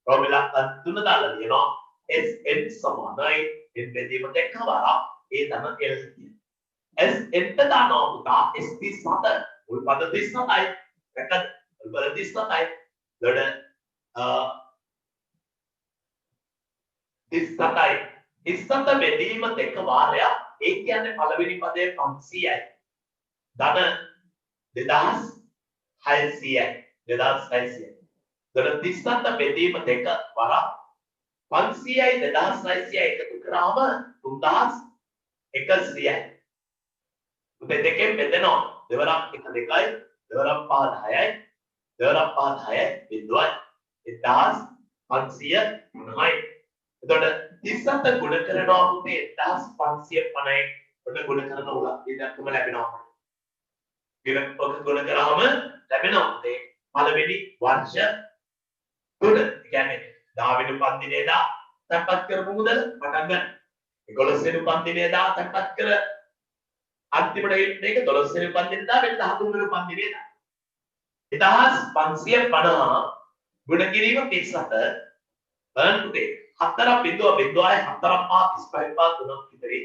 ප්‍රොබලක් තුන දාලා දෙනවා Sn සමානයි n බෙදීම දෙක වරක් ඒ ධන l කියන. Sn ට දානවා පුතා S37 මුල් පද 37යි රැකද මුල් පද 37යි දොඩ 37යි 37 බෙදීම දෙක වාරයක් ඒ කියන්නේ පළවෙනි පදයේ 500යි ධන 2600යි 2600යි දොඩ 37 බෙදීම දෙක වරක් 500යි 2600යි එකතු කරාම 3100යි උදේ දෙකෙන් බෙදෙනවා දෙවරක් 1 2යි දෙවරක් 5 10යි දෙවරක් 5 10යි බිඳුවයි 1500 9යි එතකොට 37 ගුණ කරනවා පුතේ 1550යි ඔන්න ගුණ කරන උල ඉදක්කම ලැබෙනවා ගුණ කරාම ලැබෙනවා පුතේ පළවෙනි වර්ෂ තුන කියන්නේ 10 වෙනි උපන්දිනේ දා තැන්පත් කරපු මුදල පටන් ගන්න 11 වෙනි උපන්දිනේ දා තැන්පත් කර අන්තිමට මේක 12 වෙනි උපන්දිනේ දා වෙන 13 වෙනි උපන්දිනේ දා 1550 ගුණ කිරීම 37 බන් පුතේ 4.0 4 5 35 3ක් ඉතිරි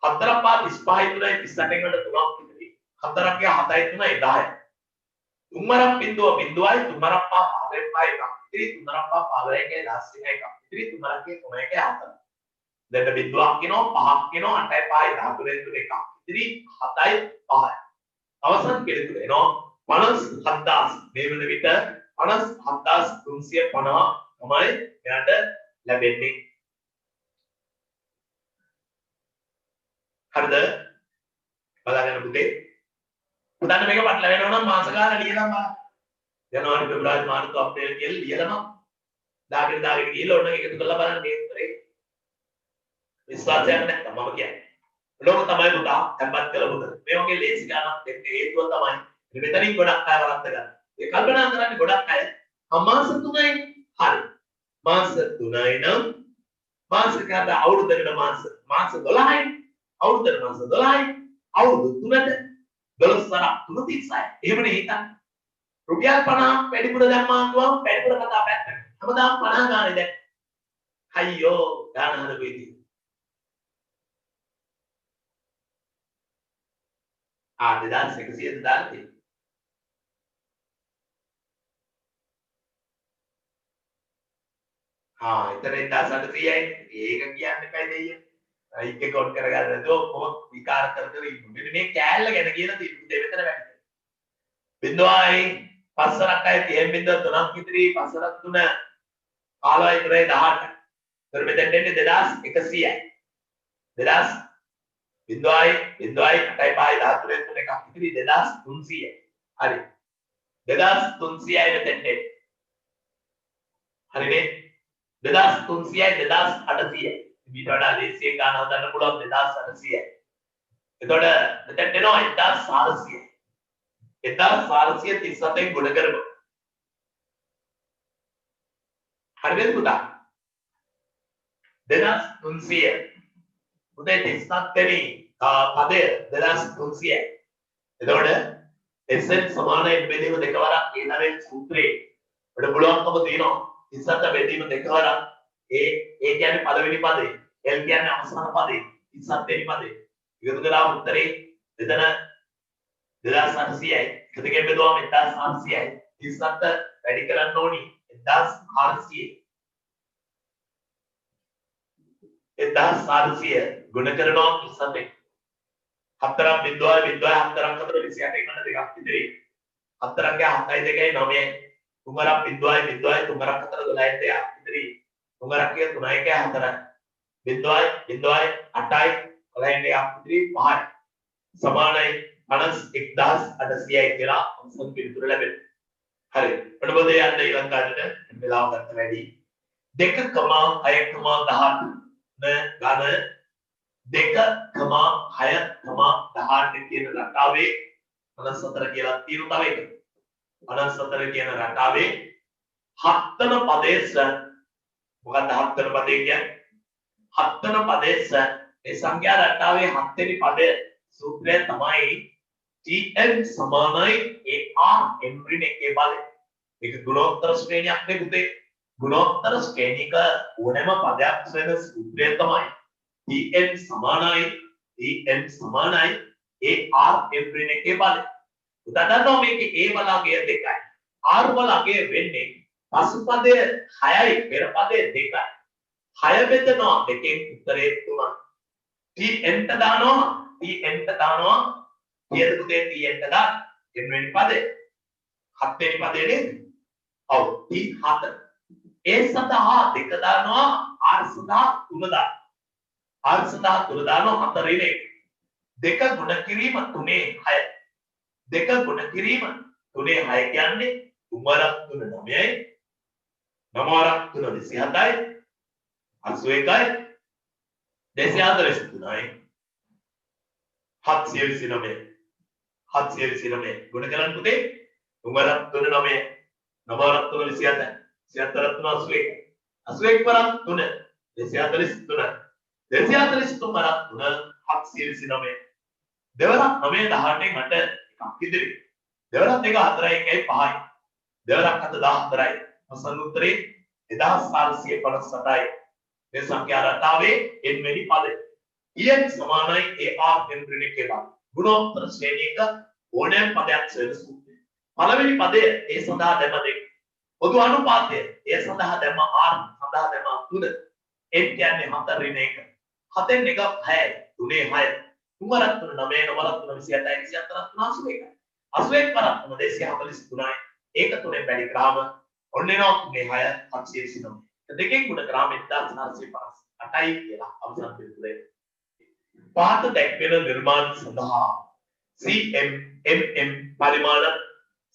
4 5 35 3යි 38 කට 3ක් ඉතිරි 4ක් 7යි 3යි 10යි තුන්වරක් බිඳුව බිඳුවයි තුන්වරක් පහ 5යි එකක් ඉතිරි තුන්වරක් පහ 15යි 10යි එකක් ඉතිරි තුන්වරක් 3යි 4 දැන් බිඳුවක් කියනවා පහක් කියනවා 8යි 5යි 13යි 3 එකක් ඉතිරි 7යි 5යි අවසන් කෙලෙතුර එනවා 57000 මේ වන විට 57350 තමයි එයාට ලැබෙන්නේ හරිද බලන්න පුතේ පුතාට මේක පටල වෙනවා නම් මාස ගාන ලියලා බලන්න ජනවාරි පෙබරවාරි මාර්තු අප්‍රේල් කියලා ලියලා දාගෙන ගිහලා ඔන්න එකතු කරලා බලන්න මේ උත්තරේ විශ්වාසයක් නැත්නම් මම කියන්නේ ලෝක තමයි පුතා තැම්පත් කළ මුදල මේ වගේ ලේසි ගානක් දෙන්න හේතුව තමයි මෙතනින් ගොඩක් අය වරද්ද ගන්න ඒ කල්පනා කරන්නේ ගොඩක් අය මාස 3යි හරි මාස 3යි නම් මාසිකයට අවුරුද්දකට මාස 12යි අවුරුද්දකට මාස 12යි අවුරුදු 3ට 12 වරක් 336යි එහෙමනේ හිතන්න රුපියල් 50ක් වැඩිපුර දැම්මා කියවම වැඩිපුර කතා පැත්තට හැමදාම 50 ගානේ දැන් අයියෝ ගාන හදපු ඉතින්. ආ 2100 දාලා තියෙනවා. එතන 1800යි. ඒක කියන්න එපා දෙයියෝ. ඒක කවුන්ට් කරගන්න නැතුව කොහොම විකාර කර කර ඉන්න. මෙන්න මේ කෑල්ල ගැන කියලා තියෙන්නේ දෙවෙතර වැඩි. බිඳුවයි පස්සරක්යි 30 බිඳුව 3ක් ඉතිරි පස්සරක් 3 15යි 3යි 18. ඒතර මෙතෙන් එන්නේ 2100යි. 2000 බිඳුවයි 8යි 5යි 13යි 3 එකක් ඉතිරි 2300යි. හරි. 2300යි මෙතෙන් එන්නේ. හරිනේ. 2300යි 2800යි. ඊට වඩා ලේසියෙන් ගන්න හදන්න පුළුවන් 2800යි. එතකොට මෙතෙන් එනවා 1400යි. 1437න් ගුණ කරමු. හරිද පුතා? 2300. උදේ 37 වෙනි පදය 2300යි. එතකොට SN සමානයි බෙදීම දෙකවරක් ඊළඟ සූත්‍රයේ වල බලවන්කම තියෙනවා. 37 බෙදීම දෙකවරක් ඒ කියන්නේ පළවෙනි පදේ. L කියන්නේ අවසාන පදේ. 37 වෙනි පදේ. එකතු කරලා උත්තරේ එතන 2800යි. එකකින් බෙදුවාම 1400යි. 37 වැඩි කරන්න ඕනි 1400යි. 1400 ගුණ කරනවා 37. 4ක් බිඳුවයි 4ක් අතර 28 ගන්න දෙකක් ඉතිරි. 4ක් 7යි 2යි 9යි. 3ක් බිඳුවයි 3ක් අතර 12යි 2ක් ඉතිරි. 3ක් 3යි 4යි. බිඳුවයි 8යි 11යි 2ක් ඉතිරි 5යි. සමානයි 51800යි කියලා අවසන් පිළිතුර ලැබෙනවා. හරි. මොනවද යන්න ඊළඟට වෙලාව ගන්න වැඩි. 2,6,18 ගාන 2,6,18 කියන රටාවේ 54 කියලා තියෙන තව එක. 54 කියන රටාවේ 7 වෙනි පදේශ මොකක්ද 7 වෙනි පදේ කියන්නේ? 7 වෙනි පදේශ මේ සංඛ්‍යා රටාවේ 7 වෙනි පදය සූත්‍රය තමයි Tn සමානයි AR හෙන්රි එකේ බලය. මේක ගුණෝත්තර ශ්‍රේණියක් නේ පුතේ. ගුණෝත්තර ශ්‍රේණික ඕනෑම පදයක් වෙන සූත්‍රය තමයි Tn සමානයි AR හෙන්රි එකේ බලය. උදාහරණයක් මේකේ A වලගේ 2යි. R වලගේ වෙන්නේ පසුපදය 6යි පෙර පදය 2යි. 6 බෙදනවා දෙකෙන් උත්තරේ 3යි. Tn ට දානවා කීයද පුතේ Tn ට දාන්න? n වෙනි පදේ 7 වෙනි පදේ නේද? ඔව් T7. A සඳහා 2 දානවා R සඳහා 3 දානවා. R සඳහා 3 දානවා 4 වෙනි එක. 2 ගුණ කිරීම 3 6. 2 ගුණ කිරීම 3 6 කියන්නේ 3 3 9යි. 9 3 27යි. 81යි. 243යි. 729 ගුණ කරන්න පුතේ 3 3 9 9 3 27 27 3 81 81 පරක් 3 243 243 729 දෙවරක් 9 18 මට එකක් ඉදිරි දෙවරක් 2 4යි 1යි 5යි දෙවරක් 7 14යි අවසන් උත්තරේ 2458යි මේ සංඛ්‍යා රටාවේ n වෙනි පදය En සමානයි AR හෙන්රි එකේ බලය. ගුණෝත්තර ශ්‍රේණියක ඕනෑම පදයක් සෙවන සූත්‍රය. පළවෙනි පදය A සඳහා දැම 2. පොදු අනුපාතය A සඳහා දැම R සඳහා දැම 3. n කියන්නේ 4 ඍණ 1. 7න් 1ක් 6යි. 3ේ 6. 3 3 9 9 3 27යි 27 3 81යි. 81 පරක් 243යි. ඒක 3ෙන් වැඩි කරාම ඔන්න එනවා 3 6 729. දෙකෙන් ගුණ කරාම 1458යි කියලා අවසන් පිළිතුරේ. පහත දැක්වෙන නිර්මාණ සඳහා CM පරිමාණ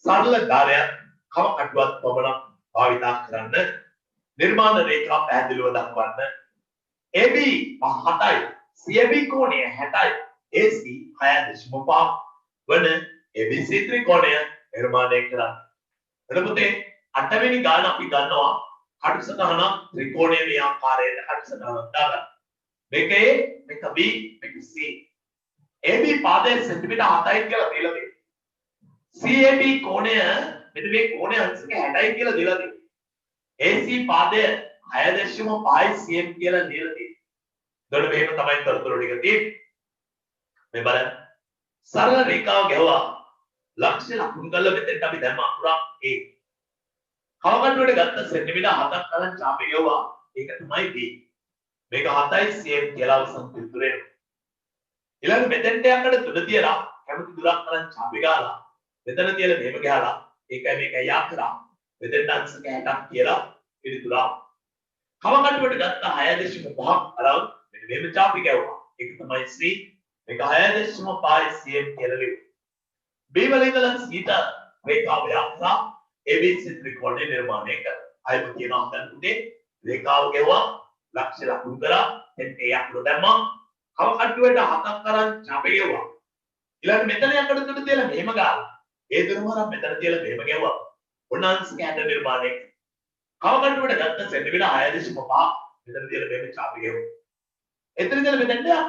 සරල ධාරයක් කම කටුවක් පමණක් භාවිතා කරන්න. නිර්මාණ රේඛා පැහැදිලිව දක්වන්න. AB 7යි CAB කෝණය 60යි AC 6.5 වන ABC ත්‍රිකෝණය නිර්මාණය කරන්න. එතකොට 8 වෙනි ගාන අපි ගන්නවා කටුසටහන ත්‍රිකෝණයේ මේ ආකාරයට කටුසටහනක් දාගන්න. මේක A මේක B මේක C. AB පාදයේ සෙන්ටිමීටර් 7යි කියලා දීලා තියෙනවා. CAB කෝණය මෙන්න මේ කෝණය 60යි කියලා දීලා තියෙනවා. AC පාදය 6.5 cm කියලා ලියලා තියෙනවා. එතකොට මේක තමයි තොරතුරු ටික තියෙන්නේ. මේ බලන්න. සරල රේඛාව ගැහුවා ලක්ෂ්‍ය ලකුණු කරලා මෙතෙන්ට අපි දැම්ම අකුරක් A. කවකටුවට ගත්ත සෙන්ටිමීටර් 7ක් තරම් ඡාපය ගැහුවා. ඒක තමයි B. මේක 7 cm කියලා අවසන් පිටුර එනවා. ඊළඟ මෙතෙන්ට යකට තුඩ තියලා කැමති දුරක් තරම් ඡාපය ගාලා මෙතන තියලා මෙහෙම ගහලා ඒකයි මේකයි යා කරා. මෙතෙන්ට අංශක 60ක් කියලා පිළිතුරා. කවකටුවට ගත්ත 6.5ක් අරන් මෙන්න මෙහෙම ඡාපය ගැහුවා. ඒක තමයි C. මේක 6.5 cm කියලා ලියුවා. B වල ඉඳලා C ට රේඛාව යක්සා ABC ත්‍රිකෝණය නිර්මාණය කරනවා. අයම කියනවා දැන් උදේ රේඛාව ගෙවුවා ලක්ෂ්‍ය ලකුණු කරා එතෙන් ඒ අකුර දැම්මා. කවකටුවට 7ක් තරම් ඡාපය ගෙවුවා. ඊළඟ මෙතන යකට තුඩ තියලා මෙහෙම ගාලා ඒ දුරම මෙතන තියලා මෙහෙම ගෙවුවා. ඔන්න අංශක 60 නිර්මාණය කරනවා. කවකටුවට ගත්ත සෙන්ටිමීටර් 6.5 මෙතන තියලා මෙහෙම ඡාපය ගෙවුවා. එතන ඉඳලා මෙතනට යනවා.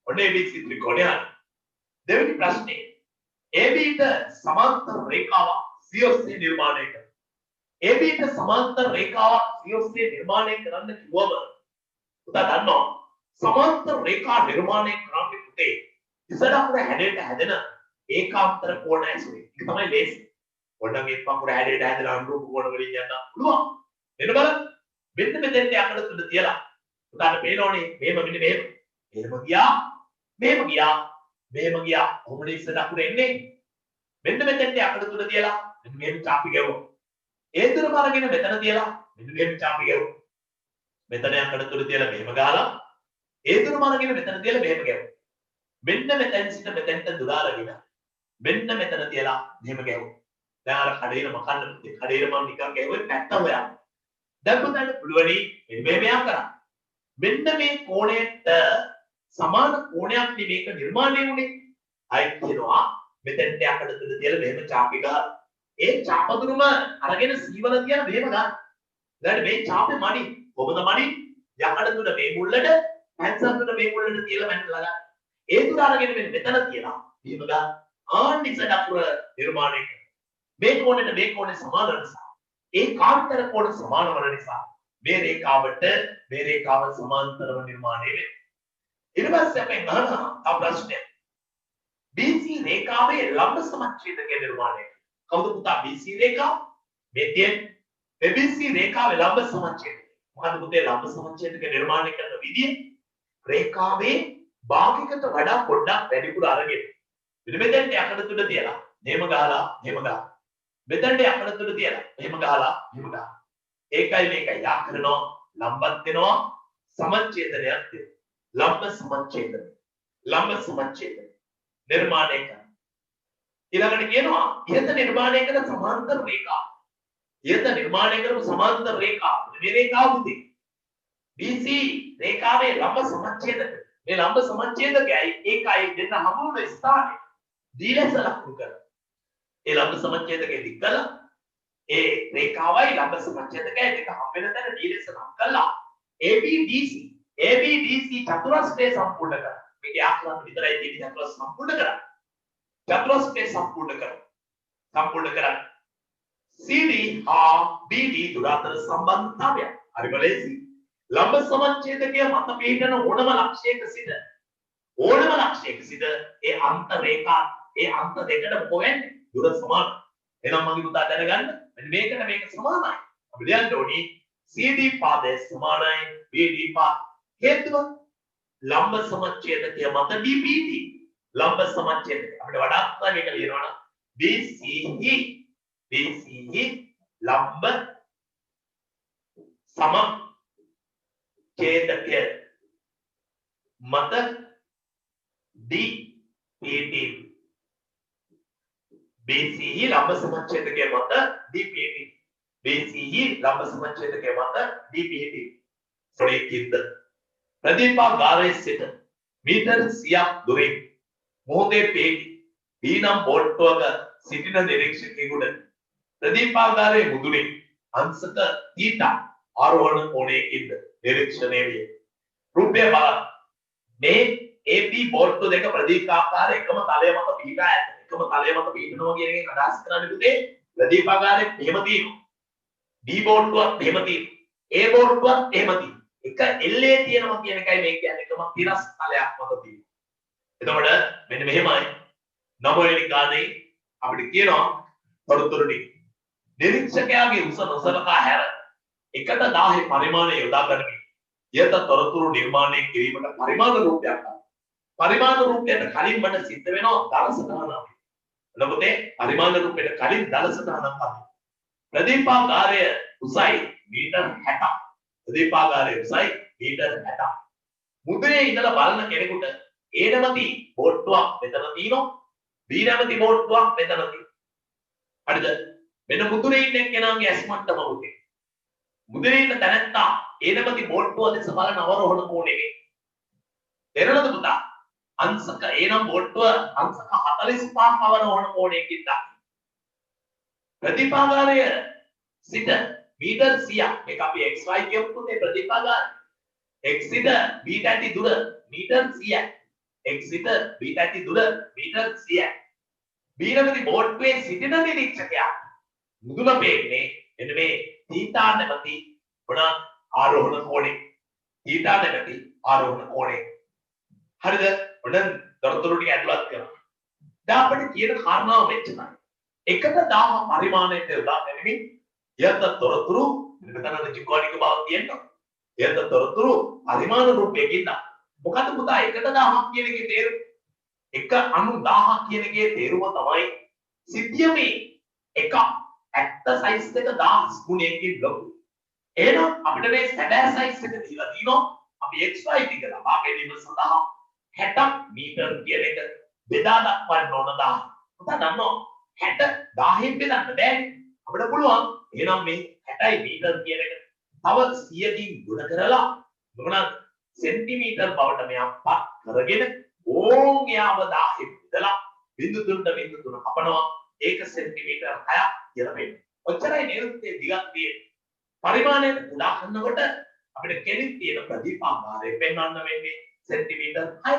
ඔන්න ABC ත්‍රිකෝණය හරි. දෙවෙනි ප්‍රශ්නේ AB ට සමාන්තර රේඛාවක් COC නිර්මාණය කරනවා. AB ට සමාන්තර රේඛාවක් COC නිර්මාණය කරන්න කිව්වම පුතා දන්නවා සමාන්තර රේඛා නිර්මාණය කරන්නේ පුතේ ඉස්සර අපේ හැඩයට හැදෙන ඒකාන්තර කෝණ ඇසුරේ. ඒක තමයි ලේසි. ඔන්නගේ පකුර හැඩයට හැදෙන අනුරූප කෝණ වලින් යන්න පුළුවන්. මෙන්න බලන්න. මෙන්න මෙතෙන්ට යකඩ තුඩ තියලා පුතාට පේනෝනේ මෙහෙම මෙන්න මෙහෙම. මෙහෙම ගියා. මෙහෙම ගියා. මෙහෙම ගියා. කොහොමද ඉස්සර අකුර එන්නේ? මෙන්න මෙතෙන්ට යකඩ තුඩ තියලා මෙන්න මෙහෙම ඡාපි ගැවුවා. ඒ දුරම අරගෙන මෙතන තියලා මෙන්න මෙහෙම ඡාපි ගැවුවා. මෙතන යකඩ තුඩ තියලා මෙහෙම ගහලා ඒ දුරම අරගෙන මෙතන තියලා මෙහෙම ගැවුවා. මෙන්න මෙතෙන් සිට මෙතෙන්ට දුර අරගෙන මෙන්න මෙතන තියලා මෙහෙම ගැවුවා. දැන් අර කඩේන මකන්න පුතේ කඩේන මම නිකන් ගැවුවේ පැත්ත හොයන්න. දැන් පුතාට පුළුවනි මෙන්න මෙහෙම කරා. මෙන්න මේ කෝණයට සමාන කොණයක් මේක නිර්මාණය වුණේ. අය කියනවා මෙතෙන්ට යකඩ තුඩ තියලා මෙහෙම ඡාපි ගහලා ඒ ඡාප දුරම අරගෙන සීවල තියලා මෙහෙම ගන්න. ඊළඟට මේ ඡාපේ මඩි කොහොමද මඩි? යකඩ තුඩ මේ මුල්ලට පැන්සල් තුඩ මේ මුල්ලට තියලා මැනලා ගන්න. ඒ දුර අරගෙන මෙතන තියලා මෙහෙම ගන්න. ආනිස දක්වර නිර්මාණය කරනවා. මේ කෝණයට මේ කෝණය සමාන නිසා ඒ කාන්තර කෝණ සමාන වන නිසා මේ රේඛාවට මේ රේඛාව සමාන්තරව නිර්මාණය වෙනවා. ඊට පස්සේ අපි අහනවා තව ප්‍රශ්නයක්. BC රේඛාවේ ලම්බ සමච්ඡේදක නිර්මාණය. කවුද පුතා BC රේඛාව? මේ තියෙන්නේ ABC රේඛාවේ ලම්බ සමච්ඡේදක. මොකද පුතේ ලම්බ සමච්ඡේදක නිර්මාණය කරන විදිය රේඛාවේ භාගයකට වඩා පොඩ්ඩක් වැඩිපුර අරගෙන මෙන්න මෙතෙන්ට යකඩ තුඩ තියලා මෙහෙම ගහලා මෙහෙම ගහලා මෙතෙන්ට යකඩ තුඩ තියලා මෙහෙම ගහලා මෙහෙම ගහලා ඒකයි මේකයි යා කරනවා ලම්බත් වෙනවා සමච්ඡේදනයක් වෙනවා. ලම්බ සමච්ඡේදන නිර්මාණය කරනවා. ඊළඟට කියනවා ඉහත නිර්මාණය කරන සමාන්තර රේඛා. ඉහත නිර්මාණය කරපු සමාන්තර රේඛා මේ රේඛාව උදේ BC රේඛාවේ ලම්බ සමච්ඡේදක. මේ ලම්බ සමච්ඡේදකයි ඒකයි දෙන්න හමු වෙන ස්ථානේ දීලස ලකුණු කරනවා. ඒ ලම්බ සමච්ඡේදකේ දික් කළා ඒ රේඛාවයි ලම්බ සමච්ඡේදකයි දෙක හම් වෙන තැන දීලස නම් කළා ABDC චතුරස්‍රය සම්පූර්ණ කරා. මේක ආකාරයෙන් විතරයි තියෙන්නේ චතුරස්‍රය සම්පූර්ණ කරා. චතුරස්‍රය සම්පූර්ණ කරා. CD හා BD දුර අතර සම්බන්ධතාවය. හරි බලේසි. ලම්බ සමච්ඡේදකයේ මත පිහිටන ඕනම ලක්ෂයක සිට ඒ අන්ත රේඛා ඒ අන්ත දෙකට මොකෙන්නේ දුර සමාන. එහෙනම් මගේ පුතා දැනගන්න මෙන්න මේකට මේක සමානයි. අපි ලියන්න ඕනි CD පාදය සමානයි BD පාද. හේතුව ලම්බ සමච්ඡේදකයේ මත BPD ලම්බ සමච්ඡේදක අපිට වඩාත් මේක ලියනවා BCE ලම්බ සමච්ඡේදකයේ මත DPD BCE ලම්බ සමච්ඡේදකයේ මත DPD BCE ලම්බ සමච්ඡේදකයේ මත DPD සොරේකින්ද ප්‍රදීපාගාරයේ සිට මීටර් 100ක් දුරින් මොහොතේ පේටි දීනම් බෝට්ටුවක සිටින නිරීක්ෂකයෙකුට ප්‍රදීපාගාරයේ මුදුනේ අංශක θ ආරෝහණ කෝණයකින්ද නිරීක්ෂණය විය. රූපය බලන්න. මේ AP බෝට්ටු දෙක ප්‍රදීපාකාර එකම තලය මත පිහිටා ඇත. එකම තලය මත පිහිටනවා කියන එක අදහස් කරන්නේ පුතේ ප්‍රදීපාගාරයේ මෙහෙම තියෙනවා. B බෝට්ටුවක් මෙහෙම තියෙනවා. ඒ බෝට්ටුවත් එහෙමදී. එක එල්ලේ තියෙනවා කියන එකයි මේ කියන්නේ. එකම තිරස් තලයක් මත තියෙනවා. එතකොට මෙන්න මෙහෙමයි. 9 වෙනි ගානේ අපිට කියනවා තොරතුරු ටික. නිරීක්ෂකයාගේ උස නොසලකා හැර 1/1000 පරිමාණය යොදා ගනිමින් යත තොරතුරු නිර්මාණය කිරීමට පරිමාණ රූපයක් ගන්න. පරිමාණ රූපයට කලින් මට සිද්ධ වෙනවා දල සටහනක්. එතකොට පරිමාණ රූපයට කලින් දල සටහනක් ගන්න. ප්‍රදීපාගාරය උසයි මීටර් 60ක්. ප්‍රදීපාගාරය උසයි මීටර් 60ක්. මුද්‍රයේ ඉඳලා බලන කෙනෙකුට A නැමැති බෝට්ටුවක් මෙතන තියෙනවා. B නැමැති බෝට්ටුවක් මෙතන තියෙනවා. හරිද? මෙන්න මුද්‍රයේ ඉන්න කෙනාගේ ඇස් මට්ටම උදේ. මුද්‍රයේ ඉන්න තැනත්තා A නැමැති බෝට්ටුව දෙස බලන අවරෝහණ කෝණෙ. තේරෙනවද පුතා? අංශක A නම් බෝට්ටුව අංශක 45ක් අවරෝහණ කෝණයකින් දක්වනවා. ප්‍රතිපාගාරය සිට මීටර් 100ක් මේක අපි xy කියමු පුතේ ප්‍රතිපාගාරය. x සිට b ඇති දුර මීටර් 100ක්. x සිට b ඇති දුර මීටර් 100ක්. b නැමැති බෝට්ටුවේ සිටින නිරීක්ෂකයා මුදුන පෙන්නේ එන්න මේ θ නැමැති මොන ආරෝහණ කෝණය. θ නැමැති ආරෝහණ කෝණය. හරිද? ඔන්න තොරතුරු ටික ඇතුළත් කරනවා. දැන් අපිට කියන කාරණාව මෙච්චරයි. 1/1000 පරිමාණයට යොදා ගැනීම යත තොරතුරු මෙතන ත්‍රිකෝණික බව තියෙනවා. යත තොරතුරු පරිමාණ රූපයකින් මොකද පුතා 1/1000 කියන එකේ තේරුම 1/90000 කියන එකේ තේරුම තමයි සිද්ධියමේ එක ඇත්ත සයිස් එක 1000 ගුණයකින් ලොකු. එහෙනම් අපිට මේ සැබෑ සයිස් එක දීලා තිනවා අපි xy ටික ලබා ගැනීම සඳහා 60 මීටර කියන එක බෙදා දක්වන්න ඕන 1000. පුතා දන්නවා 60 1000න් බෙදන්න බෑනේ. අපිට පුළුවන් එහෙනම් මේ 60යි මීටර කියන එක තව 100කින් ගුණ කරලා මොනවාද සෙන්ටිමීටර බවට මෙයා පත් කරගෙන ඕම් යාව 1000 බෙදලා බිංදු 3 කපනවා. ඒක සෙන්ටිමීටර 6ක් කියලා වෙන්නේ. ඔච්චරයි නේරුත්තේ දිගක් තියෙන්නේ. පරිමාණයට උදා කරනකොට අපිට කෙලින් තියෙන ප්‍රතිපාගාරය පෙන්වන්න වෙන්නේ සෙන්ටිමීටර 6යි.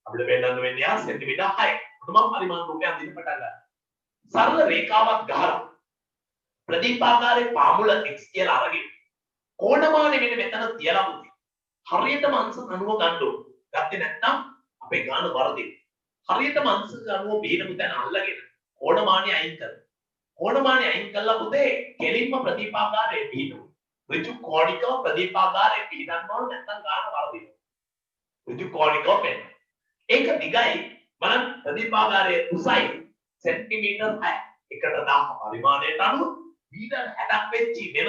අපිට පෙන්වන්න වෙන්නේ ආ සෙන්ටිමීටර 6යි. මම පරිමාණ රූපය අඳින්න පටන් ගන්නවා. සරල රේඛාවක් ගහලා ප්‍රතිපාගාරයේ පාමුල x කියලා අරගෙන කෝණමානෙ මෙන්න මෙතන තියලා පුතේ. හරියටම අංශ 90 ගන්න ඕන. ගත්තේ නැත්නම් අපේ ගාන වරදින. හරියටම අංශ 90 බේරපු තැන අල්ලගෙන කෝණමානෙ අයින් කරනවා. කෝණමානෙ අයින් කළා පුතේ කෙලින්ම ප්‍රතිපාගාරයේ පිහිටු. ඍජු කෝණිකව ප්‍රතිපාගාරයේ පිහිටන්න ඕන නැත්නම් ගාන වරදින. ඍජු කෝණිකව පෙන්න. ඒක දිගයි බලන්න ප්‍රතිපාගාරයේ උසයි සෙන්ටිමීටර් 6. 1/1000 පරිමාණයට අනුව මීටර් 60ක් වෙච්චි මෙව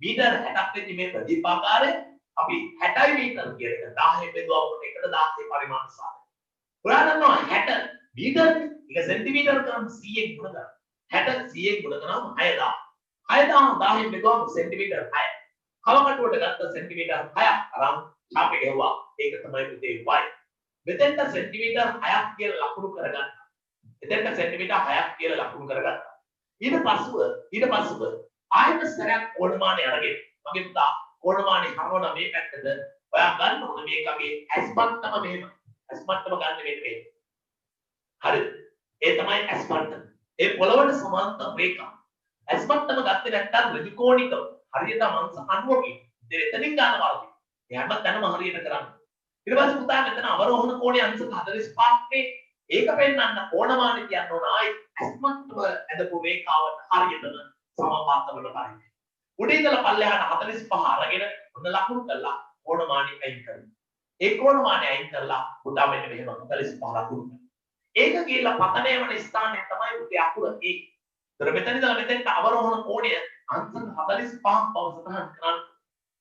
මීටර් 60ක් වෙච්චි මේ ප්‍රතිපාගාරය අපි 60යි මීටර කියන එක 1000 බෙදුවම 1/1000 පරිමාණ සාධක. ඔයාලා දන්නවා 60 මීටර එක සෙන්ටිමීටර කරන් 100ෙන් ගුණ කරා. 60 100ෙන් ගුණ කරාම 6000. 6000 1000න් බෙදුවම සෙන්ටිමීටර 6. කවකටුවට ගත්ත සෙන්ටිමීටර 6ක් අරන් ඡාපේ ගෙවුවා. ඒක තමයි පුතේ y. මෙතෙන්ට සෙන්ටිමීටර 6ක් කියලා ලකුණු කරගන්න. එතෙන්ට සෙන්ටිමීටර 6ක් කියලා ලකුණු කරගත්තා. ඊට පස්සුව ආයත සරයක් කෝණමානෙ අරගෙන මගේ පුතා කෝණමානෙ හරවන මේ පැත්තට ඔයා ගන්න ඕන මේකගේ ඇස් මට්ටම මෙහෙම. ඇස් මට්ටම ගන්න මේ. හරිද? ඒ තමයි ඇස් මට්ටම. ඒ පොළවට සමාන්තර රේඛා. ඇස් මට්ටම ගත්තේ නැත්නම් ඍජු කෝණිකව හරියට මංස 90කින් දෙතනින් ගන්න වරදී. එයාම තනම හරියට කරන්න. ඊට පස්සේ පුතා මෙතන අවරෝහණ කෝණය අංශ 45 නේ. ඒක පෙන්නන්න කෝණමානෙ කියන්න ඕන ආයි ඇස් මට්ටම ඇදපු රේඛාවට හරියටම සමපාත වල පරිදි. උඩින් ඉඳලා පල්ලෙහාට 45 අරගෙන ඔන්න ලකුණු කළා කෝණමානෙ අයින් කරනවා. ඒ කෝණමානෙ අයින් කරලා පුතා මෙන්න මෙහෙම 45 ලකුණු කරනවා. ඒක ගිහිල්ලා පතනය වන ස්ථානය තමයි පුතේ අකුර A. ඒතර මෙතන ඉඳලා මෙතෙන්ට අවරෝහණ කෝණය අංශක 45ක් බව සටහන් කරන්න.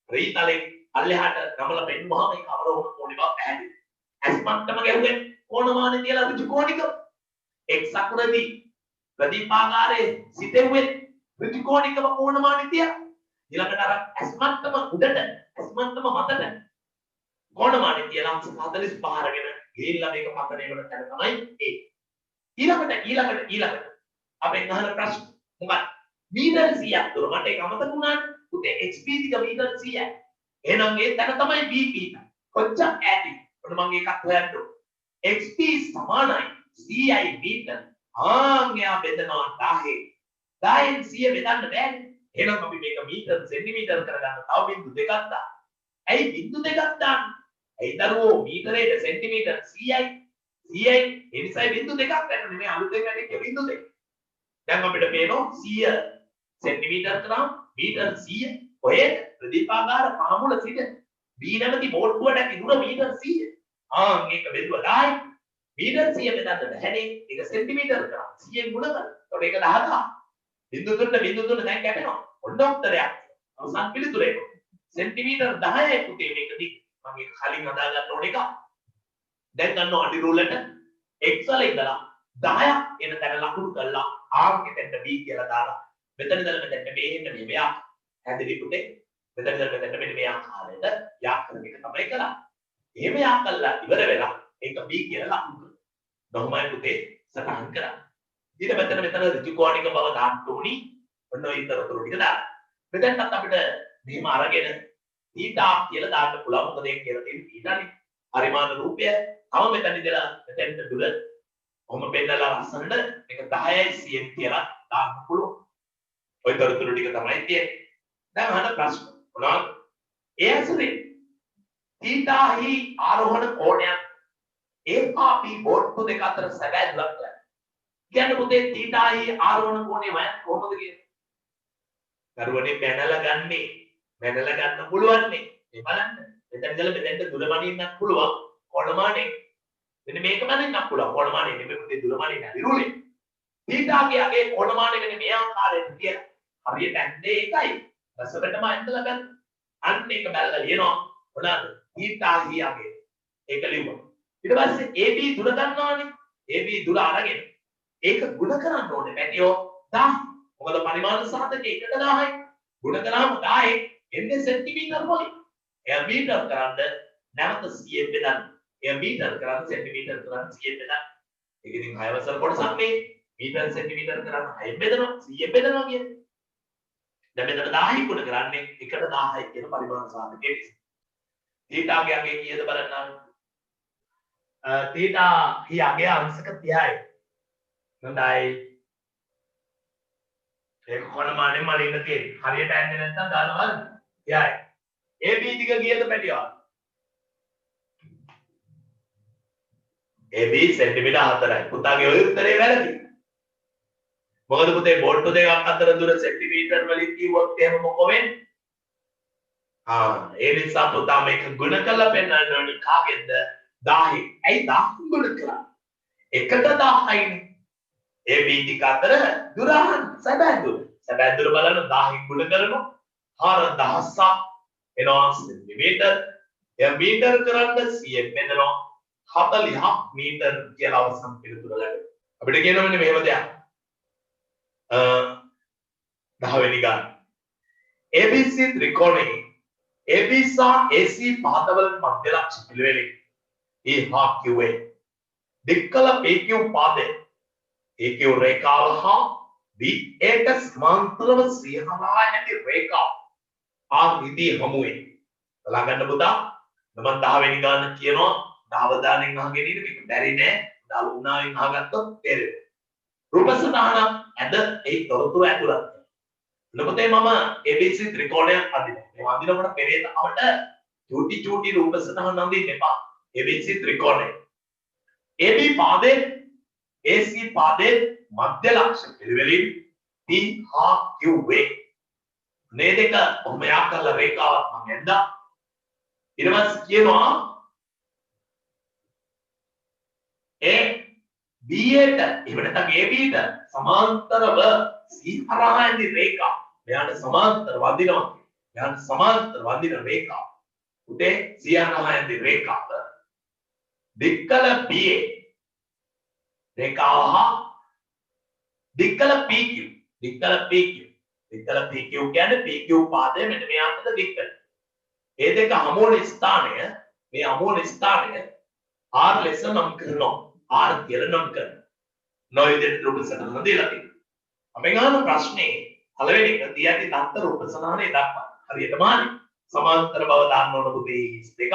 රීතලෙන් පල්ලෙහාට ගමලා පෙන්වුවාම ඒක අවරෝහණ කෝණය බව පැහැදිලි. ඇස් මට්ටම ගැහුවේ කෝණමානෙ කියලා ඍජු කෝණික x අකුරදී ප්‍රතිපාගාරයේ සිටෙව්වේ ඍජු කෝණිකව කෝණමානෙ තියා ඊළඟට අර ඇස් මට්ටම උඩට ඇස් මට්ටම මතට කෝණමානෙ තියලා 45 අරගෙන ගිහිල්ලා මේක පතන ඒකට තැන තමයි A. ඊළඟට අපෙන් අහන ප්‍රශ්න මොකක්ද? මීටර 100ක් දුර මට ඒක අමතක වුණානේ. පුතේ xp දිග මීටර 100යි. එහෙනම් ඒ තැන තමයි B පීට. කොච්චර ඈතින්? ඔන්න මම එකක් හොයන්න ඕන. xp සමානයි 100යි මීටර. ආන්ගයා බෙදනවා 10. 10න් 100 බෙදන්න බෑනේ. එහෙනම් අපි මේක මීටර සෙන්ටිමීටර කරගන්න තව බිංදු දෙකක් දාන්න. ඇයි බිංදු දෙකක් දාන්නේ? ඇයි දරුවෝ මීටරයට සෙන්ටිමීටර 100යි 100යි ඒ නිසා බිංදු දෙකක් ගන්න මේ අලුතෙන් වැඩි බිංදු දෙක. දැන් අපිට පේනවා 100 සෙන්ටිමීටර කරාම මීටර 100 ඔය ප්‍රදීපාගාර පහමුල සිට B නැමැති බෝට්ටුවට ඇති දුර මීටර 100. මේක බෙදුව 10යි. මීටර 100 බෙදන්න බැහැනේ. ඒක සෙන්ටිමීටර කරා 100ෙන් ගුණ කරලා. එතකොට ඒක 10000. බිංදු තුන දැන් කැපෙනවා. ඔන්න උත්තරයක්. අවසන් පිළිතුරේ. සෙන්ටිමීටර 10යි පුතේ මේක දිග. මම ඒක කලින් හදා ගන්න ඕන එක. දැන් ගන්න අඩි රූලට x වල ඉඳලා 10ක් එන තැන ලකුණු කරලා r කෙතෙන්ට b කියලා දාලා මෙතන ඉඳලා මෙතෙන්ට මෙහෙන්න මෙයා හැදෙලි පුතේ. මෙතන ඉඳලා මෙතෙන්ට මෙන්න මේ ආකාරයට යක් කරන එක තමයි කරන්නේ. එහෙම යක් කළා ඉවර වෙලා ඒක b කියලා ලකුණු කරනවා. කොහොමයි පුතේ සටහන් කරන්නේ. ඊට මෙතන ඍජුකෝණික බව දාන්න ඕනි. ඔන්න ඔය ඉතරතුරු ටික දාන්න. මෙතනත් අපිට මෙහෙම අරගෙන θ කියලා දාන්න පුළුවන්. මොකද ඒක කියලා තියෙන්නේ θනේ. පරිමාණ රූපය. තව මෙතන ඉඳලා මෙතෙන්ට දුර. කොහොම පෙන්නලා ලස්සනට මේක 10යි 100යි කියලා දාන්න පුළුවන්. ඔය ඉතරතුරු ටික තමයි තියෙන්නේ. දැන් අහන ප්‍රශ්න මොනවද? ඒ ඇසුරේ θ හි ආරෝහණ කෝණයක් AP බෝට්ටු දෙක අතර සැබෑ දුරක් ගන්න. කියන්නේ පුතේ θ හි ආරෝහණ කෝණය වයන් කොහොමද කියන්නේ? දරුවනේ පැනලා ගන්නේ. පැනලා ගන්න පුළුවන් නේ. මේ බලන්න. මෙතන ඉඳලා මෙතෙන්ට දුර මනින්නත් පුළුවන්. කොණමානේ. මෙන්න මේක මනින්නත් පුළුවන්. කොණමානේ නෙමෙයි පුතේ දුර මනින්න ඉරුනේ. θ ගේ කොණමානේ මෙන්න මේ ආකාරයට කියන. හරියට ඇන්නේ ඒකයි. රසකටම ඇඳලා ගන්න. අන්න ඒක බැලලා ලියනවා. මොනවාද? θ හි යගේ. ඒක ලියුවා. ඊට පස්සේ AB දුර ගන්නවානේ. AB දුර අරගෙන ඒක ගුණ කරන්න ඕනේ පැටියෝ 1000. මොකද පරිමාණ සාධකේ 1000යි. ගුණ කරාම 10යි එන්නේ සෙන්ටිමීටර වලින්. එයා මීටර කරන්න නැවත 100 බෙදන්න. එයා මීටර කරන්න සෙන්ටිමීටර කරන්න 100 බෙදන්න. ඒක ඉතින් 6 වසර කොටසක් මේ. මීටර සෙන්ටිමීටර කරන්න 6 බෙදනවා 100 බෙදනවා කියන්නේ. දැන් මෙතන 10යි ගුණ කරන්නේ 1ට 1000යි කියන පරිමාණ සාධකේ නිසා. θ ගේ කීයද බලන්න. θ හි අගය අංශක 30යි. හොඳයි. ඒක කොණමානේ මලින්න තියෙන්නේ. හරියට ඇන්නේ නැත්නම් දානවා බලන්න. 30යි. AB දිග කීයද පැටියා? AB සෙන්ටිමීටර 4යි. පුතාගේ ඔය උත්තරේ වැරදි. මොකද පුතේ බෝල්ට් දෙකක් අතර දුර සෙන්ටිමීටර වලින් කිව්වොත් එහෙම මොකෝ වෙන්නේ? ඒ නිසා පුතා මේක ගුණ කරලා පෙන්නන්න ඕනේ කාගෙන්ද? 1000. ඇයි 1000 ගුණ කරන්නේ? 1ට 1000යිනේ. AB දිග අතර දුර අහන්න සැබෑ දුර. සැබෑ දුර බලන්න 1000 ගුණ කරනවා 4000ක් එනවා සෙන්ටිමීටර. එයා මීටර කරන්න 100 බෙදනවා 40ක් මීටර කියලා අවසන් පිළිතුර ලැබෙනවා. අපිට කියනවා මෙන්න මෙහෙම දෙයක්. 10 වෙනි ගාන. ABC ත්‍රිකෝණයේ AB සහ AC පාදවල මධ්‍ය ලක්ෂ පිළිවෙලේ හා QA දික්කල PQ පාදේ AQ රේඛාව හා BAට සමාන්තරව සියහලා ඇති රේඛාව ආ හමුවේ බලා ගන්න පුතා. මම 10 වෙනි ගාන කියනවා 10 දානෙන් අහගෙන ඉන්න මේක බැරි නෑ. 10 උනාවෙන් අහගත්තොත් තේරෙනවා. රූප සටහන ඇද ඒ තොරතුරු ඇතුළත්. ලොකතේ මම ABC ත්‍රිකෝණයක් අඳිනවා. මේ අඳිනකොට පෙරේතවට චූටි රූප සටහන් අඳින්න එපා. ABC ත්‍රිකෝණය. AB පාදේ AC පාදේ මධ්‍ය ලක්ෂ පිළිවෙලින් P හා Q වේ. මේ දෙක කොහොම යක් කරලා රේඛාවක් මම ඇඳා. ඊට පස්සේ කියනවා BAට එහෙම නැත්නම් ABට සමාන්තරව C හරහා ඇති රේඛා. මෙයාට සමාන්තර වදිනවා. මෙයාට සමාන්තර වදින රේඛා. උදේ C හරහා ඇති රේඛාව. දික්කල BA රේඛාව දික්කල PQ. දික්කල PQ. දික්කල PQ කියන්නේ PQ පාදය මෙන්න මෙයාට දික්කල. මේ දෙක හමු වන ස්ථානය මේ හමු වන ස්ථානය R ලෙස නම් කරනවා. R කියලා නම් කරනවා. නොයදෙට රූප සටහන දීලා තියෙනවා. අපෙන් අහන ප්‍රශ්නේ පළවෙනි එක තියන්නේ දත්ත රූප සටහනේ දක්වන්න. හරියටම හරි. සමාන්තර බව දාන්න ඕන පුතේ දෙක.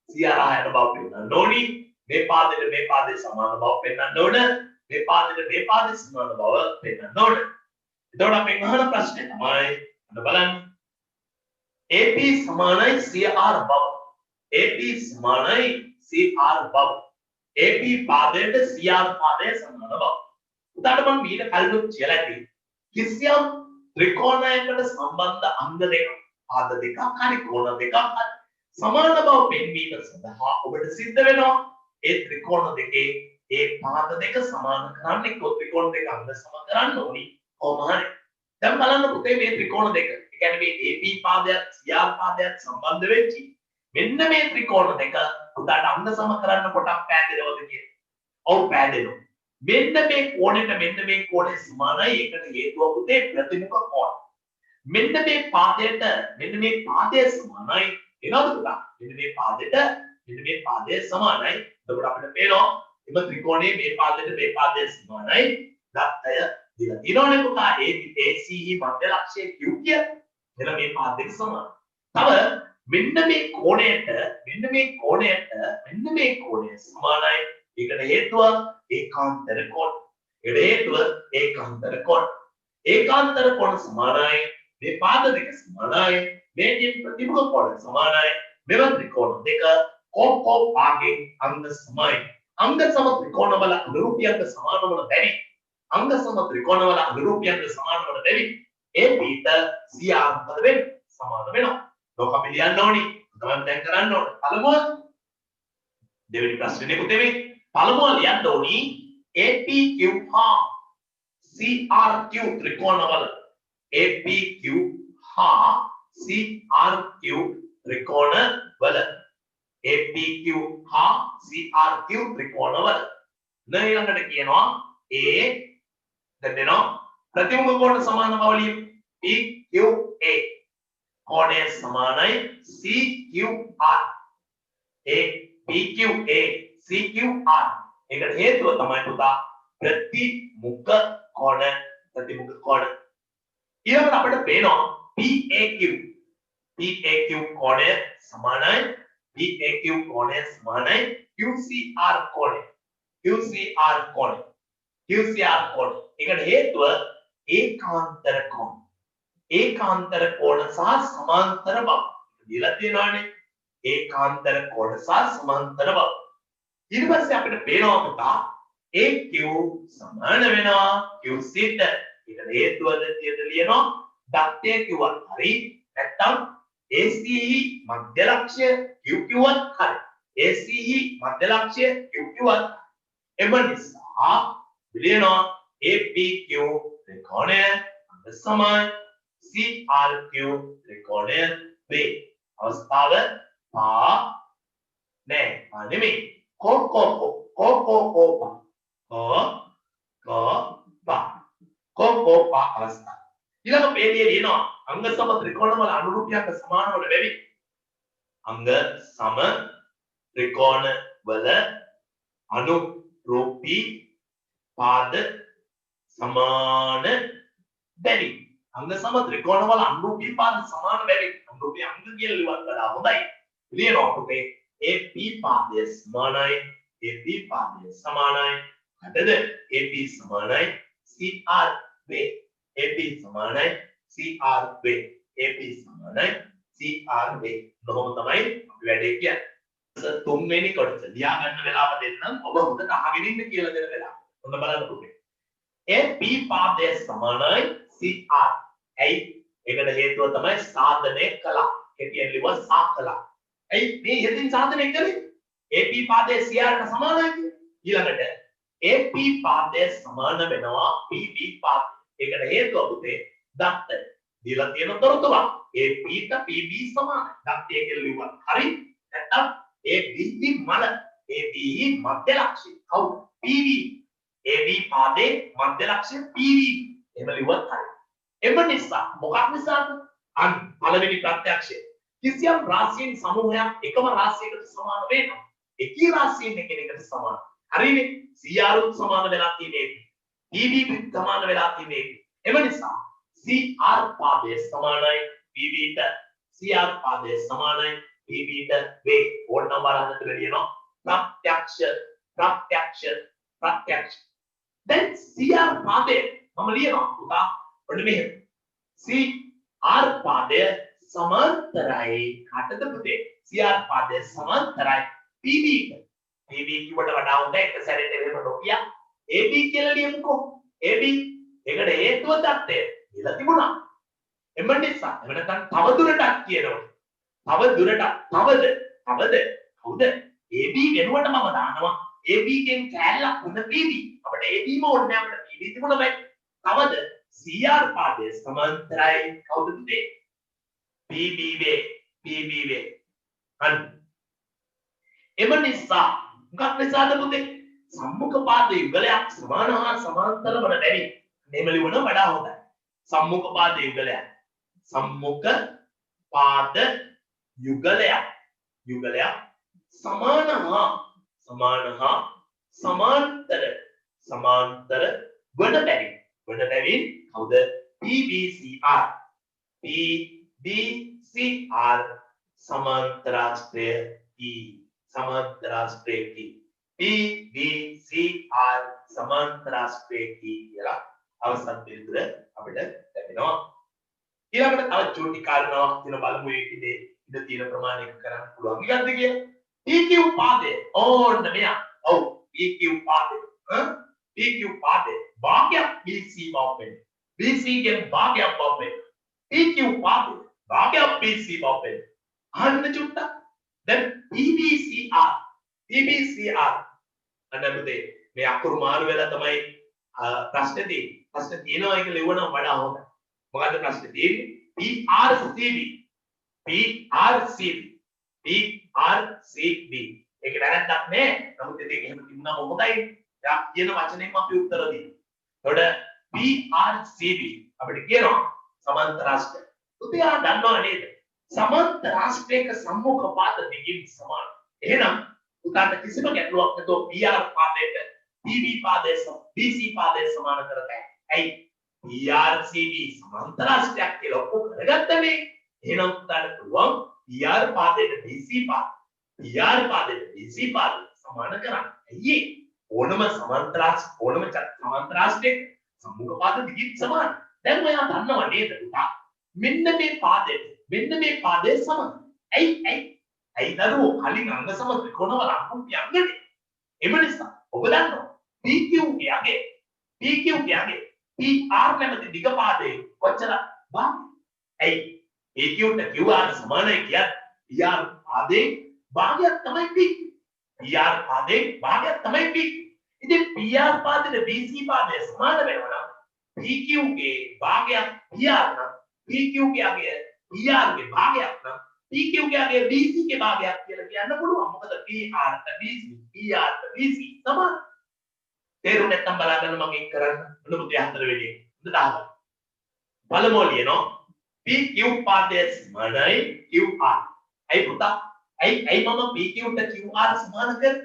සියරා යන බව පෙන්නන්න ඕනි. මේ පාදෙට සමාන බව පෙන්නන්න ඕන. මේ පාදෙට සමාන බව පෙන්නන්න ඕන. එතකොට අපෙන් අහන ප්‍රශ්නේ තමයි අන්න බලන්න. AP සමානයි CR බව. AP සමානයි CR බව. AP පාදයට CR පාදය සමාන බව. උදාට මම මීට කලින් කියලා ඇති කිසියම් ත්‍රිකෝණයකට සම්බන්ධ අංග දෙකක් පාද දෙකක් හරි කෝණ දෙකක් හරි සමාන බව පෙන්වීම සඳහා ඔබට සිද්ධ වෙනවා ඒ ත්‍රිකෝණ දෙකේ ඒ පාද දෙක සමාන කරන්න එක්ක ත්‍රිකෝණ දෙක අංග සම කරන්න ඕනි කොහොම හරි. දැන් බලන්න පුතේ මේ ත්‍රිකෝණ දෙක. ඒ කියන්නේ මේ AP පාදයක් CR පාදයක් සම්බන්ධ වෙච්චි මෙන්න මේ ත්‍රිකෝණ දෙක උදාට අංග සම කරන්න කොටක් පෑදෙනවද කියන්නේ. ඔව් පෑදෙනවා. මෙන්න මේ කෝණයට මෙන්න මේ කෝණය සමානයි. ඒකට හේතුව පුතේ ප්‍රතිමුඛ කෝණ. මෙන්න මේ පාදයට මෙන්න මේ පාදය සමානයි. එනවද පුතා? මෙන්න මේ පාදයට මෙන්න මේ පාදය සමානයි. එතකොට අපිට පේනවා එම ත්‍රිකෝණයේ මේ පාදයට මේ පාදය සමානයි. දත්තය දිලා තියෙනවනේ පුතා. ACE මධ්‍ය ලක්ෂය Q කිය. එන මේ පාද දෙක සමානයි. තව මෙන්න මේ කෝණයට මෙන්න මේ කෝණය සමානයි. ඒකට හේතුව ඒකාන්තර කෝණ. ඒකට හේතුව ඒකාන්තර කෝණ. ඒකාන්තර කෝණ සමානයි. මේ පාද දෙක සමානයි. මේ ප්‍රතිමුඛ කෝණ සමානයි. මෙවන් ත්‍රිකෝණ දෙක කෝ පාගෙන් අංග සමයි. අංග සම ත්‍රිකෝණ වල අනුරූපීයන්ට සමාන වන බැරි. අංග සම ත්‍රිකෝණ වල අනුරූපීයන්ට සමාන වන බැරි. ඒ පිට CR මොකද වෙන්නේ? සමාන වෙනවා. ලෝක අපි ලියන්න ඕනි. තමයි දැන් කරන්න ඕනේ. පළමුව දෙවෙනි ප්‍රශ්නේ පුතේ මේ පළමුව ලියන්න ඕනි APQ හා CRQ ත්‍රිකෝණවල APQ හා CRQ ත්‍රිකෝණවල APQ හා CRQ ත්‍රිකෝණවල ඊළඟට කියනවා A දැන් දෙනවා ප්‍රතිමුඛ කෝණ සමාන බව ලියමු PQA කෝණය සමානයි CQR PQA CQR ඒකට හේතුව තමයි පුතා ප්‍රතිමුඛ කෝණ ඊළඟට අපිට පේනවා PAQ කෝණය සමානයි QCR කෝණය ඒකට හේතුව ඒකාන්තර කෝණ සහ සමාන්තර බව දීලා තියෙනවානේ ඒකාන්තර කෝණ සහ සමාන්තර බව ඊට පස්සේ අපිට පේනවා පුතා AQ සමාන වෙනවා QC ට. ඒකට හේතුවද කියලා ලියනවා දත්තය කිව්වත් හරි නැත්නම් ACE මධ්‍ය ලක්ෂ්‍ය QQවත් හරි. ACE මධ්‍ය ලක්ෂ්‍ය QQවත් එම නිසා ලියනවා APQ ත්‍රිකෝණය සමාන CRQ ත්‍රිකෝණය වේ. අවස්ථාව පා නෑ නෙමෙයි කොපා අවස්ථාව. ඊළඟ පේළියේ ලියනවා අංග සම ත්‍රිකෝණ වල අනුරූපීයන්ට සමාන වන බැරි. අංග සම ත්‍රිකෝණ වල අනුරූපී පාද සමාන බැරි. අංග සම ත්‍රිකෝණ වල අනුරූපී පාද සමාන බැරි. අනුරූපී අංග කියලා ලියවත් වඩා හොඳයි. ලියනවා පුතේ AP පාදය සමානයි හටද AP සමානයි CR වේ. AP සමානයි CR වේ. AP සමානයි CR වේ. කොහොම තමයි අපි වැඩේ කියන්නේ. තුන්වෙනි කොටස ලියා ගන්න වෙලාව දෙන්නම්. ඔබ හොඳට අහගෙන ඉන්න කියලා දෙන වෙලාව. හොඳ බලන්න පුතේ. AP පාදය සමානයි CR. ඇයි? ඒකට හේතුව තමයි සාධනය කළා. කෙටියෙන් ලියුවා සාකලා. ඇයි මේ යෙදින් සාධනය කළේ? AP පාදය CR ට සමානයි කියන්නේ. ඊළඟට AP පාදය සමාන වෙනවා PB පාදය. ඒකට හේතුව පුතේ දත්ත. දීලා තියෙන තොරතුරක්. AP ට PB සමානයි. දත්තය කියලා ලියුවා. හරි? නැත්තම් ABD මල. ABE මධ්‍ය ලක්ෂ්‍ය. කවුද? PB. AB පාදේ මධ්‍ය ලක්ෂ්‍ය PB. එහෙම ලියුවත් හරි. එම නිසා මොකක් නිසාද? අන් පළවෙනි ප්‍රත්‍යක්ෂය. කිසියම් රාශියන් සමූහයක් එකම රාශියකට සමාන වෙනවා. එකී රාශියෙන් එකිනෙකට සමාන. හරිනේ? CR උත් සමාන වෙලා තියෙන්නේ. PB උත් සමාන වෙලා තියෙන්නේ. එම නිසා CR පාදය සමානයි PB ට. CR පාදය සමානයි PB ට වේ. ඕන නම්බර හදන්න ලියනවා. ප්‍රත්‍යක්ෂ. දැන් CR පාදය මම ලියනවා පුතා. ඔන්න මෙහෙම. CR R පාදය සමාන්තරයි කාටද පුතේ? CR පාදය සමාන්තරයි PB ට. PB කිව්වට වඩා හොඳ එක සැරේට එහෙම නොකිය AB කියලා ලියමුකෝ. AB ඒකට හේතුව தත්ත්වය කියලා තිබුණා. එම නිසා එව නැත්නම් තව දුරටත් කියනවා. තව දුරටත් තවද කවුද? AB වෙනුවට මම දානවා AB ගෙන් කැලලක් උන PB. අපිට AB ම ඕනේ නැහැ අපිට PB තිබුණා බෑ. තවද CR පාදය සමාන්තරයි කවුද පුතේ? PB වේ. අන්න එම නිසා මොකක් නිසාද පුතේ? සම්මුඛ පාද යුගලයක් සමාන හා සමාන්තර වන බැරි මෙහෙම ලියවන වඩා හොඳයි. සම්මුඛ පාද යුගලයක් සමාන හා සමාන්තර වන බැරි කවුද? PBCR සමාන්තරාස්ත්‍රය PBCR සමාන්තරාස්ත්‍රය කියලා අවසන් පිළිතුර අපිට ලැබෙනවා. ඊළඟට තව චූටි කාරණාවක් තියෙන බලමු ඒකේ ඉඳ තියෙන ප්‍රමාණයක කරන්න පුළුවන්. ඊගොල්ලෝ කිය PQ පාදේ ඕන්න මෙයා. ඔව් PQ පාදේ භාගයක් BC බවපෙන්. BC ගෙන් භාගයක් බවපෙන්. PQ පාදේ භාගයක් BC බවපෙන්. අහන්න චුට්ටක්. දැන් PBCR අන්නබුතේ මේ අකුරු මාරු වෙලා තමයි ප්‍රශ්නේ තියෙන්නේ. ප්‍රශ්නේ තියෙනවා ඒක ලියවනවා වඩා හොඳයි. මොකද්ද ප්‍රශ්නේ තියෙන්නේ? PRCB ඒක වැරද්දක් නෑ. නමුත් ඒක එහෙම තිබුණාම හොඳයි. යා කියන වචනයෙන් අපි උත්තර දෙනවා. එතකොට PRCB අපිට කියනවා සමාන්තරාස්ත්‍රය. උතියා දන්නවා නේද? සමාන්තරාස්ත්‍රයක සම්මුඛ පාද දෙකකින් සමාන. එහෙනම් උදාට කිසිම ගැටලුවක් නැතුව PR පාදයට PB පාදය BC පාදය සමාන කරතයි. ඇයි? PRCB සමාන්තරාස්ත්‍රයක් කියලා ඔප්පු කරගත්තනේ. එහෙනම් උදාට පුළුවන් PR පාදයට BC පාදය සමාන කරන්න. ඇයි? ඕනම සමාන්තරාස්ත්‍රයක සම්මුඛ පාද දෙකකින් සමාන. දැන් ඔයා දන්නව නේද පුතා? මෙන්න මේ පාදය සමාන. ඇයි දරුවෝ කලින් අංග සම ත්‍රිකෝණවල අංගම් යන්නේ? එම නිසා ඔබ දන්නවා PQ ගේ PR නැමැති දිග පාදයේ කොච්චර භාගය? ඇයි? PQ ට QR සමානයි කියත් PR පාදේ භාගයක් තමයි PQ. ඉතින් PR පාදේ BC පාදය සමාන වෙනවා නම් PQ ගේ භාගයක් PR නම් PQ ගේ PR ගේ භාගයක් නම් PQ ගේ BC ගේ භාගයක් කියලා කියන්න පුළුවන්. මොකද PR ට BC සමාන. තේරුම් නැත්නම් බලා ගන්න මම ඒක කරන්න. මොන පුතේ හතර වෙන්නේ. හොඳට අහගන්න. බලමු ලියනවා. PQ පාදය සමානයි QR. ඇයි පුතා? ඇයි මම PQ ට QR සමාන කරන්නේ?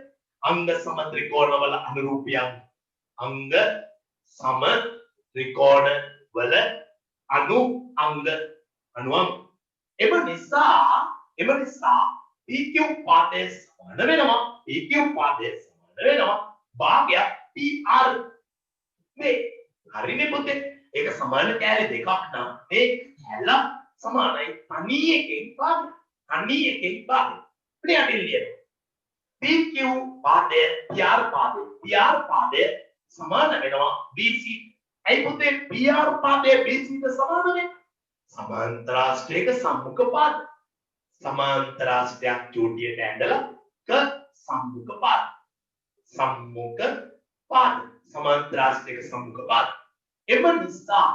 අංග සම ත්‍රිකෝණවල අනුරූපියන්. අංග සම ත්‍රිකෝණවල අනුවම්. එම නිසා PQ පාදය සමාන වෙනවා භාගයක් PR මේ හරිනේ පුතේ. ඒක සමාන කෑලි දෙකක් නම් මේ කැල්ල සමානයි තනි එකෙන් භාගය. ඉතින් අපි ලියනවා PQ පාදය PR පාදය සමාන වෙනවා BC. ඇයි පුතේ PR පාදය BC ට සමාන වෙන්නේ? සමාන්තරාස්ත්‍රයක සම්මුඛ පාද. සමාන්තරාස්ත්‍රයක් චූටියට ඇඳලා සම්මුඛ පාද. සමාන්තරාස්ත්‍රයක සම්මුඛ පාද. එම නිසා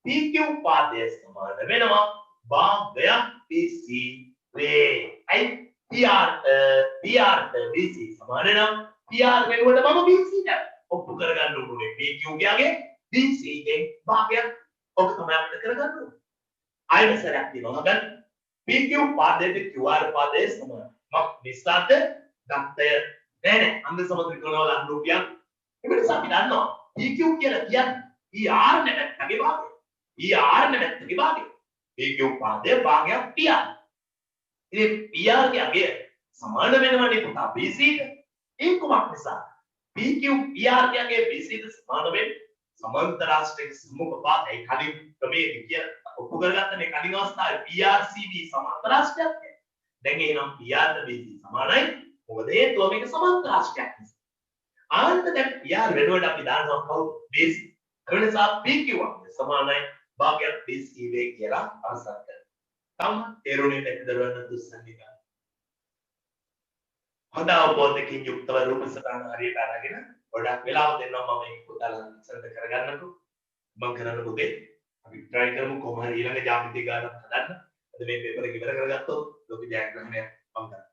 PQ පාදය සමාන වෙනවා භාගයක් BC වේ. ඇයි? PR ට BC සමාන නම් PR වෙනුවට මම BC ට ඔප්පු කරගන්න ඕනේ. PQ ගේ BC ගෙන් භාගයක්. ඔක තමයි අපිට කරගන්න ඕනේ. ආයෙත් සරයක් තියෙනවා ගන්න. PQ පාදයට QR පාදයේ සමාන. මක් නිසාද දත්තය නෑ අංග සම ත්‍රිකෝණවල අනුරූපියන්. ඒ නිසා අපි දන්නවා PQ කියලා කියන්නේ PR නැමැත්තගේ භාගය. PQ පාදයේ භාගයක් PR. ඉතින් PR ගේ සමාන වෙනවනේ පුතා BC ට. ඒ කොමක් නිසා PQ PR ගේ BC ට සමාන වෙන්නේ? සමන්ත රාෂ්ට්‍රයක සම්මුඛපාතයි කලින් ක්‍රමයේදී කියලා ඔප්පු කරගත්තනේ කලින් අවස්ථාවේ PRCB සමන්ත රාෂ්ට්‍රයක් නේ. දැන් එහෙනම් PRBC සමානයි. මොකද හේතුව මේක සමන්ත රාෂ්ට්‍රයක් නිසා. ආන්න දැන් PR වෙනුවට අපි දානවා කවුද? BC. ඒ නිසා PQ සමානයි භාගයක් BC වේ කියලා අවසන් කරනවා. තම තේරුණේ නැතිදරවන්න දුස්සන්නික. හොඳ අවබෝධයකින් යුක්තව රූප සටහන හරියට අරගෙන ගොඩක් වෙලාව දෙනවා මම ඒක පුතාලා ඉස්සරට කරගන්නකෝ. මම කරන්න පුතේ අපි try කරමු කොහොම හරි ඊළඟ ජ්‍යාමිතිය ගානක් හදන්න. අද මේ පේපර් එක ඉවර කරගත්තොත් ලෝක ජයග්‍රහණයක් මම කරනවා.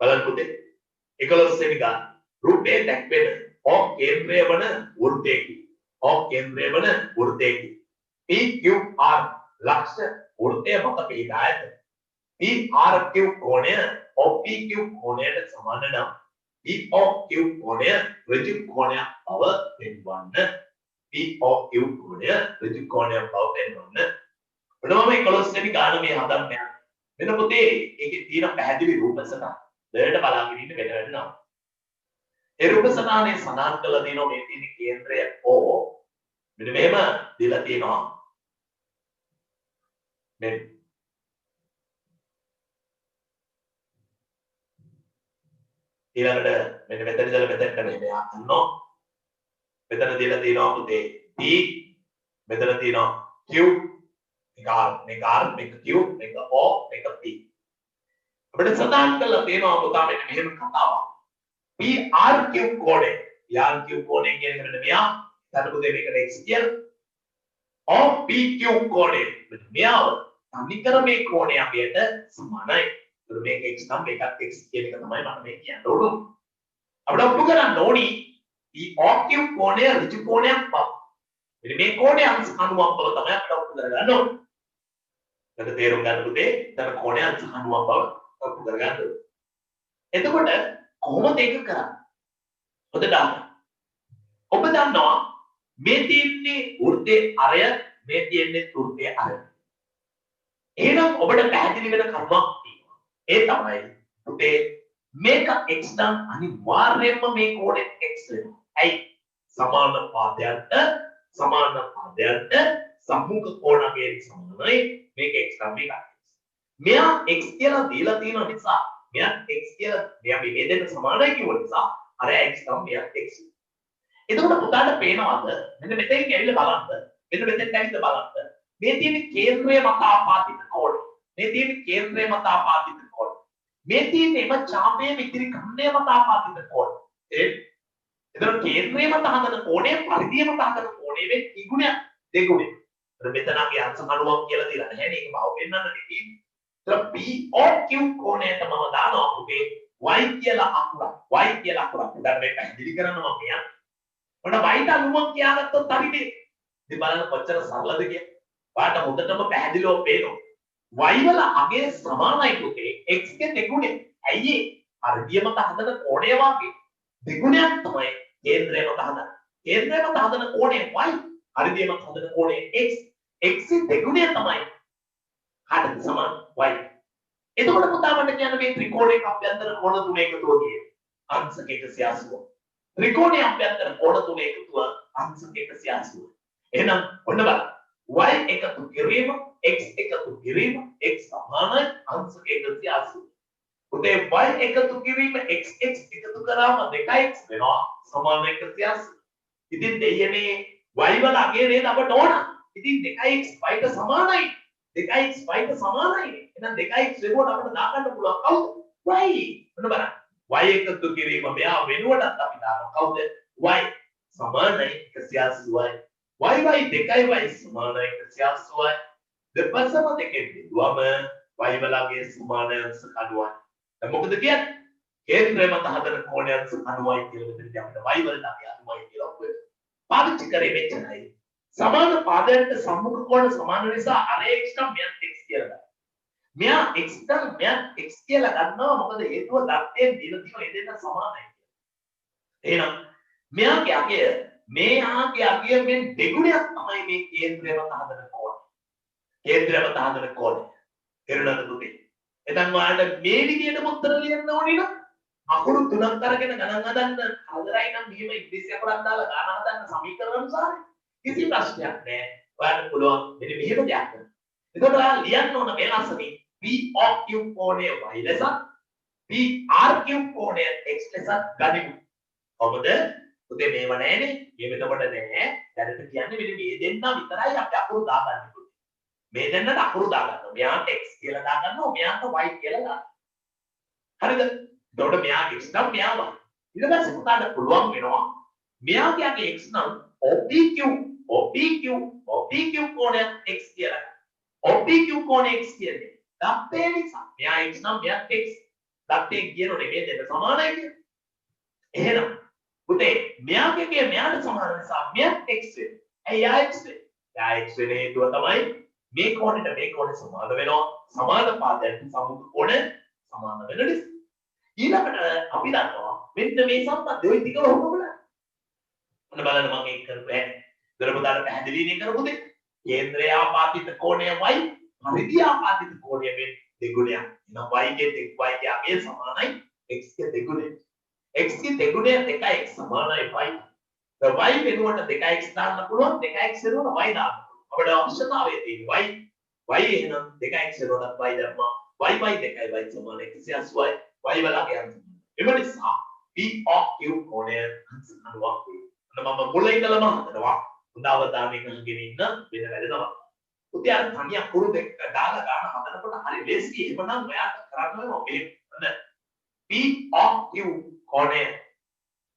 බලන්න පුතේ 11 වෙනි ගාන රූපේ දැක්වෙන ඕ කේන්ද්‍රය වන වෘත්තයකි. ඕ කේන්ද්‍රය වන වෘත්තයකි. PQR ලක්ෂ වෘත්තය මත පිහිටා ඇත. PRQ කෝණය OPQ කෝණයට සමාන නම් POQ කෝණය ඍජු කෝණයක් බව පෙන්වන්න. POQ කෝණය ඍජු කෝණයක් බව පෙන්වන්න. ඔන්න මම 11 වෙනි ගාන මේ හදන්නේ. මෙන්න පුතේ ඒකේ තියෙන පැහැදිලි රූප සටහන දෙයට බලාගෙන ඉන්න මෙතන වෙනවා. ඒ රූප සටහනේ සඳහන් කරලා තියෙනවා මේ තියෙන කේන්ද්‍රය O මෙන්න මෙහෙම දීලා තියෙනවා. මේ ඊළඟට මෙන්න මෙතන ඉඳලා මෙතනට මෙහෙම යනවා. මෙතන දීලා තියෙනවා පුතේ P මෙතන තියෙනවා Q මේක R මේක Q මේක O මේක P අපිට සඳහන් කරලා තියෙනවා පුතා මෙන්න මෙහෙම කතාවක්. PRQ කෝණය. PRQ කෝණය කියන්නේ මෙන්න මෙයා. ඊට පුතේ මේකට x කියලා. OPQ කෝණය. මෙන්න මෙයාව සමීකර මේ කෝණය අපිට සමානයි. ඒතර මේක x නම් මේකත් x කියන එක තමයි මම මේ කියන්න ඕන. අපිට ඔප්පු කරන්න ඕනි POQ කෝණය ඍජු කෝණයක් බව. මෙන්න මේ කෝණය අනුවම් බව තමයි අපිට ඔප්පු කරගන්න ඕනේ. ඒක තේරුම් ගන්න පුතේ. දැන් කෝණය අනුවම් බව ඔප්පු කරගන්න ඕනේ. එතකොට කොහොමද ඒක කරන්නේ? හොඳට අහන්න. ඔබ දන්නවා මේ තියෙන්නේ වෘත්තයේ අරය මේ තියෙන්නේ වෘත්තයේ අරය. එහෙනම් ඔබට පැහැදිලි වෙන කරුණක් තියෙනවා. ඒ තමයි පුතේ මේක x නම් අනිවාර්යයෙන්ම මේ කෝණය x වෙනවා. ඇයි? සමාන පාදයන්ට සම්මුඛ කෝණයේ සමානයි මේක x නම් මේක. මෙයා x කියලා දීලා තියෙන නිසා මෙයා x කියලා මෙයා මේ දෙන්න සමානයි කියව නිසා අර x නම් මෙයා x. එතකොට පුතාට පේනවද මෙන්න මෙතෙන් ඇවිල්ලා බලන්න. මෙන්න මෙතෙන් ඇවිල්ලා බලන්න. මේ තියෙන කේන්ද්‍රය මත ආපාදිත කෝණය. මේ තියෙන කේන්ද්‍රය මත ආපාදිත කෝණය. මේ තියෙන එම ඡාපයේ විතිරි ඛණ්ඩය මත ආපාදිත කෝණය. එතකොට කේන්ද්‍රය මත හදන කෝණය පරිධිය මත හදන කෝණය වේ ත්‍රිගුණයක් දෙගුණයක්. මෙතනගේ අංශ කණුවක් කියලා දීලා නැහැ නේ. ඒක බව පෙන්නන්න නෙමෙයි. POQ කෝණයට මම දානවා පුතේ y කියලා අකුරක්. y කියලා අකුරක්. දැන් මේක පැහැදිලි කරන්න මම කියන්නේ. ඔන්න y ට අනුමක් කියාගත්තොත් හරිනේ. ඉතින් බලන්න කොච්චර සරලද කියලා. ඔයාට හොඳටම පැහැදිලිව පේනවා. y වල අගය සමානයි පුතේ x ගේ දෙගුණය. ඇයි ඒ? පරිධිය මත හදන කෝණය වාගේ දෙගුණයක් තමයි කේන්ද්‍රය මත හදන. කේන්ද්‍රය මත හදන කෝණය y. පරිධිය මත හදන කෝණය x. x ගේ දෙගුණය තමයි කාටද සමාන y. එතකොට පුතා මට කියන්න මේ ත්‍රිකෝණයක අභ්‍යන්තර කෝණ තුන එකතුව කියන්නේ අංශක 180. ත්‍රිකෝණයේ අභ්‍යන්තර කෝණ තුන එකතුව අංශක 180. එහෙනම් ඔන්න බලන්න. y එකතු කිරීම x එකතු කිරීම x සමානයි අංශක 180. පුතේ y එකතු කිරීම x එකතු කරාම 2x වෙනවා සමාන 180. ඉතින් දෙයනේ y වල අගය නේද අපට ඕන. ඉතින් 2x y ට සමානයි. 2x y ට සමානයි. එහෙනම් 2x වෙනුවට අපිට දාගන්න පුළුවන් කවුද? y. මොන බලන්න. y එකතු කිරීම මෙයා වෙනුවටත් අපි දානවා කවුද? y සමානයි 180y. y දෙකයි y සමාන 180යි. දෙපසම දෙකෙන් බෙදුවම y වලගේ සමාන අංශ 90යි. දැන් මොකද කියන්නේ? කේන්ද්‍රය මත හදන කෝණය අංශ 90යි කියලා මෙතනදී අපිට y වලට අපි 90යි කියලා ඔක්කොම පාවිච්චි කරේ මෙච්චරයි. සමාන පාදයන්ට සම්මුඛ කෝණ සමාන නිසා අර x නම් මෙයන් x කියලා ගන්න. මෙයා x නම් මෙයන් x කියලා ගන්නවා මොකද හේතුව දත්තයෙන් දින දින එදෙන්න සමානයි. එහෙනම් මෙයාගේ අගය මෙයාගේ අගය මෙන් දෙගුණයක් තමයි මේ කේන්ද්‍රය මත හදන කෝණය. කේන්ද්‍රය මත හදන කෝණය. තේරුණාද පුතේ? එතන ඔයාලට මේ විදිහට උත්තර ලියන්න ඕනේ නම් අකුරු තුනක් අරගෙන ගණන් හදන්න හදරයි නම් මෙහෙම ඉංග්‍රීසි අකුරක් දාලා ගණන් හදන්න සමීකරණ අනුසාරයි. කිසි ප්‍රශ්නයක් නැහැ. ඔයාලට පුළුවන් මෙන්න මෙහෙම දෙයක් කරන්න. එතකොට ඔයාලා ලියන්න ඕන මේ ලස්සනේ POQ කෝණය y ලෙස PRQ කෝණය x ලෙස ගනිමු. කොහොමද? පුතේ මේව නැහැනේ. මේ මෙතකොට නැහැ. දැනට කියන්නේ මෙන්න මේ දෙන්න විතරයි අපි අකුරු දාගන්න ඕනේ. මේ දෙන්නට අකුරු දාගන්න. මෙයාට x කියලා දාගන්නවා, මෙයාට y කියලා දාගන්නවා. හරිද? එතකොට මෙයා x නම් මෙයා y. ඊට පස්සේ පුතාට පුළුවන් වෙනවා මෙයාගේ x නම් OPQ කෝණය x කියලා. OPQ කෝණය x කියන්නේ දත්තේ නිසා. මෙයා x නම් මෙයා x. දත්තේ කියනෝනේ මේ දෙන්න සමානයි කියන්නේ. එහෙනම් පුතේ මෙයාට සමාන නිසා මෙයා x වෙනවා. ඇයි යා x වෙන්නේ? යා x වෙන හේතුව තමයි මේ කෝණෙට සමාන වෙනවා. සමාන පාදයන් සම්මුඛ කෝණ සමාන වෙන නිසා. ඊළඟට අපි දන්නවා මෙන්න මේ සම්බන්ධය ওই ටික වහම බලන්න. ඔන්න බලන්න මම ඒක කරපු හැටි. දරපදාට පැහැදිලිනේ කරපු දෙයක්. කේන්ද්‍රය ආපාතිත කෝණය y පරිධි ආපාතිත කෝණය මේ දෙගුණයක්. එහෙනම් y ගේ අගය සමානයි x ගේ දෙගුණය. x ගේ දෙගුණය 2x සමානයි y. y වෙනුවට 2x දාන්න පුළුවන් 2x වෙනුවට y දාන්න පුළුවන්. අපිට අවශ්‍යතාවය තියෙන්නේ y එහෙනම් 2x වෙනුවට y දැම්මා. y 2යි y සමාන 180යි. y වලගේ අංශ. එම නිසා POQ කෝණය අංශ 90ක් වෙයි. මම මුල ඉඳලම හදනවා. හොඳ අවධානයකින් ඉගෙන ඉන්න වෙන වැඩ තමයි. පුතේ අර තනිය අකුරු දෙක දාලා ගන්න හදනකොට හරි ලේසි. එහෙමනම් ඔයාට කරන්න ඕනේ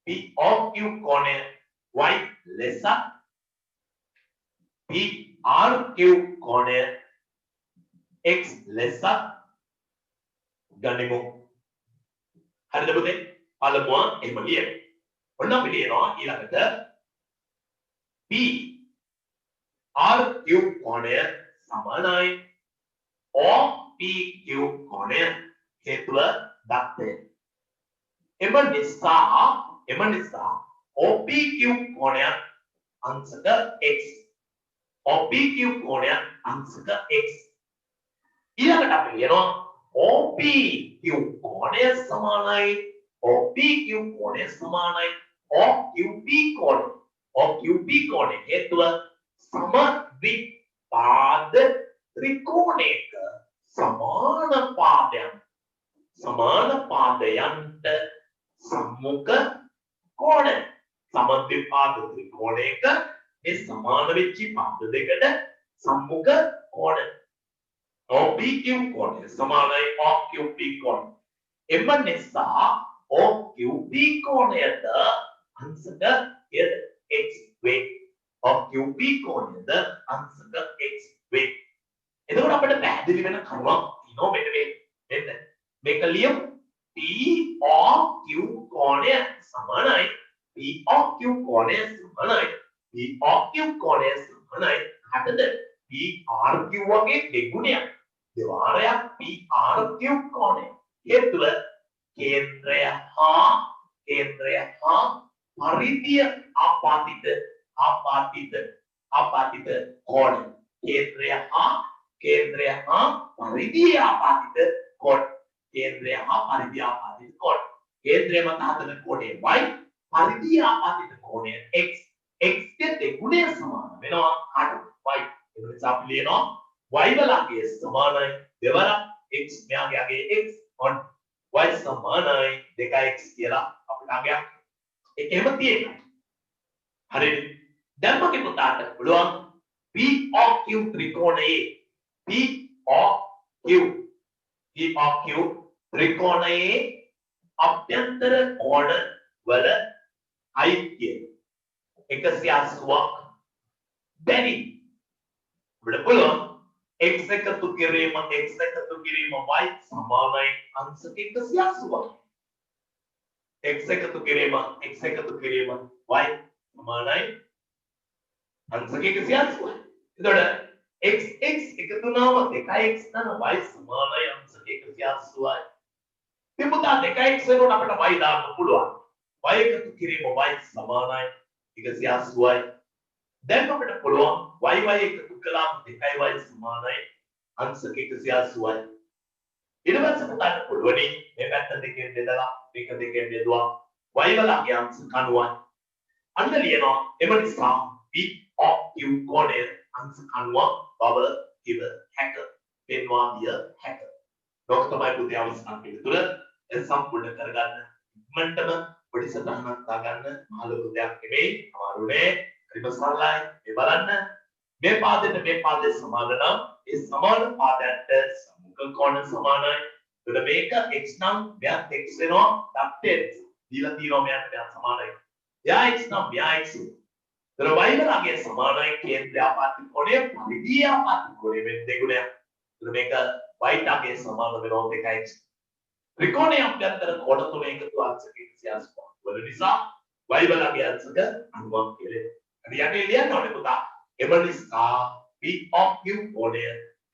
මේ POQ කෝණය y ලෙස PRQ කෝණය x ලෙස ගනිමු. හරිද පුතේ? පළමුව එහෙම ලියන්න. ඔන්න අපි ලියනවා ඊළඟට PRQ කෝණය සමානයි OPQ කෝණය හේතුව දත්තය. එම නිසා OPQ කෝණය අංශක x OPQ කෝණය අංශක x ඊළඟට අපි ලියනවා OPQ කෝණය සමානයි OPQ කෝණය සමානයි OQP කෝණය හේතුව සමද්විපාද ත්‍රිකෝණයක සමාන පාදයන්ට සම්මුඛ කෝණ සමද්විපාද ත්‍රිකෝණයක මේ සමාන වෙච්ච පාද දෙකට සම්මුඛ කෝණ OPQ කෝණය සමානයි OQP කෝණය. එම නිසා OQP කෝණයට අංශක x වේ. OQP කෝණයද අංශක x වේ. එතකොට අපිට පැහැදිලි වෙන කරුණක් තියෙනවා මෙන්න මේක ලියමු. POQ කෝණය සමානයි POQ කෝණය සමානයි POQ කෝණය සමානයි හතද PRQ වගේ දෙගුණයක් දෙවාරයක් PRQ කෝණය. හේතුව කේන්ද්‍රය හා පරිධිය ආපාතිත කෝණ. කේන්ද්‍රය හා පරිධිය ආපාතිත කෝණ. කේන්ද්‍රය හා පරිධිය ආපාතිත කෝණ. කේන්ද්‍රය මත හදන කෝණය y පරිධිය ආපාතිත කෝණය x. x ගේ දෙගුණය සමාන වෙනවා කාටද y. ඒ නිසා අපි ලියනවා y වලගේ සමානයි දෙවරක් x මෙයාගේ අගේ x on y සමානයි 2x කියලා අපිට අගයක් ඒකෙම තියෙනවා. හරිද? දැන් මගේ පුතාට පුළුවන් POQ ත්‍රිකෝණයේ POQ ත්‍රිකෝණයේ අභ්‍යන්තර කෝණ වල අයිතිය 180ක් බැරි. අපිට පුළුවන් x එකතු කිරීම y සමානයි අංශක 180යි. x එකතු කිරීම y සමානයි අංශක 180යි. එතකොට x එකතු වුණාම 2x දාන y සමානයි අංශක 180යි. ඉතින් පුතා 2x වෙනකොට අපිට y දාන්න පුළුවන්. y එකතු කිරීම y සමානයි 180යි. දැන් අපිට පුළුවන් y එකතු කළාම 2y සමානයි අංශක 180යි. ඊට පස්සේ පුතාට පුළුවනි මේ පැත්ත දෙකෙන් බෙදලා මේක දෙකෙන් බෙදුවා y වලගේ අංශක 90යි. අන්න ලියනවා එම නිසා p of q කෝණය අංශක 90 බව කිව හැක පෙන්වා දිය හැක. ලෝක තමයි පුතේ අවසන් පිළිතුර ඒ සම්පූර්ණ කරගන්න ඉක්මනටම පොඩිසටහනක් දාගන්න මහලොකු දෙයක් නෙමෙයි අමාරුනේ හරිම සරලයි මේ බලන්න මේ පාදයට මේ පාදයේ සමාන නම් ඒ සමාන පාදයට සම්මුඛ කෝණ සමානයි එතකොට මේක x නම් මෙයාත් x වෙනවා දක්ෂ දීලා තියෙනවා මෙයාට සමානයි එයා x නම් මෙයා x එතකොට y වලගේ සමානයි කේන්ද්‍ර ආපත්‍ය කෝණය පරිධිය ආපත්‍ය කෝණය වෙන දෙගුණයක් එතකොට මේක y ටගේ සමාන වෙනවා 2x ත්‍රිකෝණයේ අභ්‍යන්තර කෝණ තුන එකතු අංශක 180 වල නිසා y වලගේ අංශක 90 කියලා. හරි යන්නේ ලියන්න ඕනේ පුතා. එම නිසා p of q කෝණය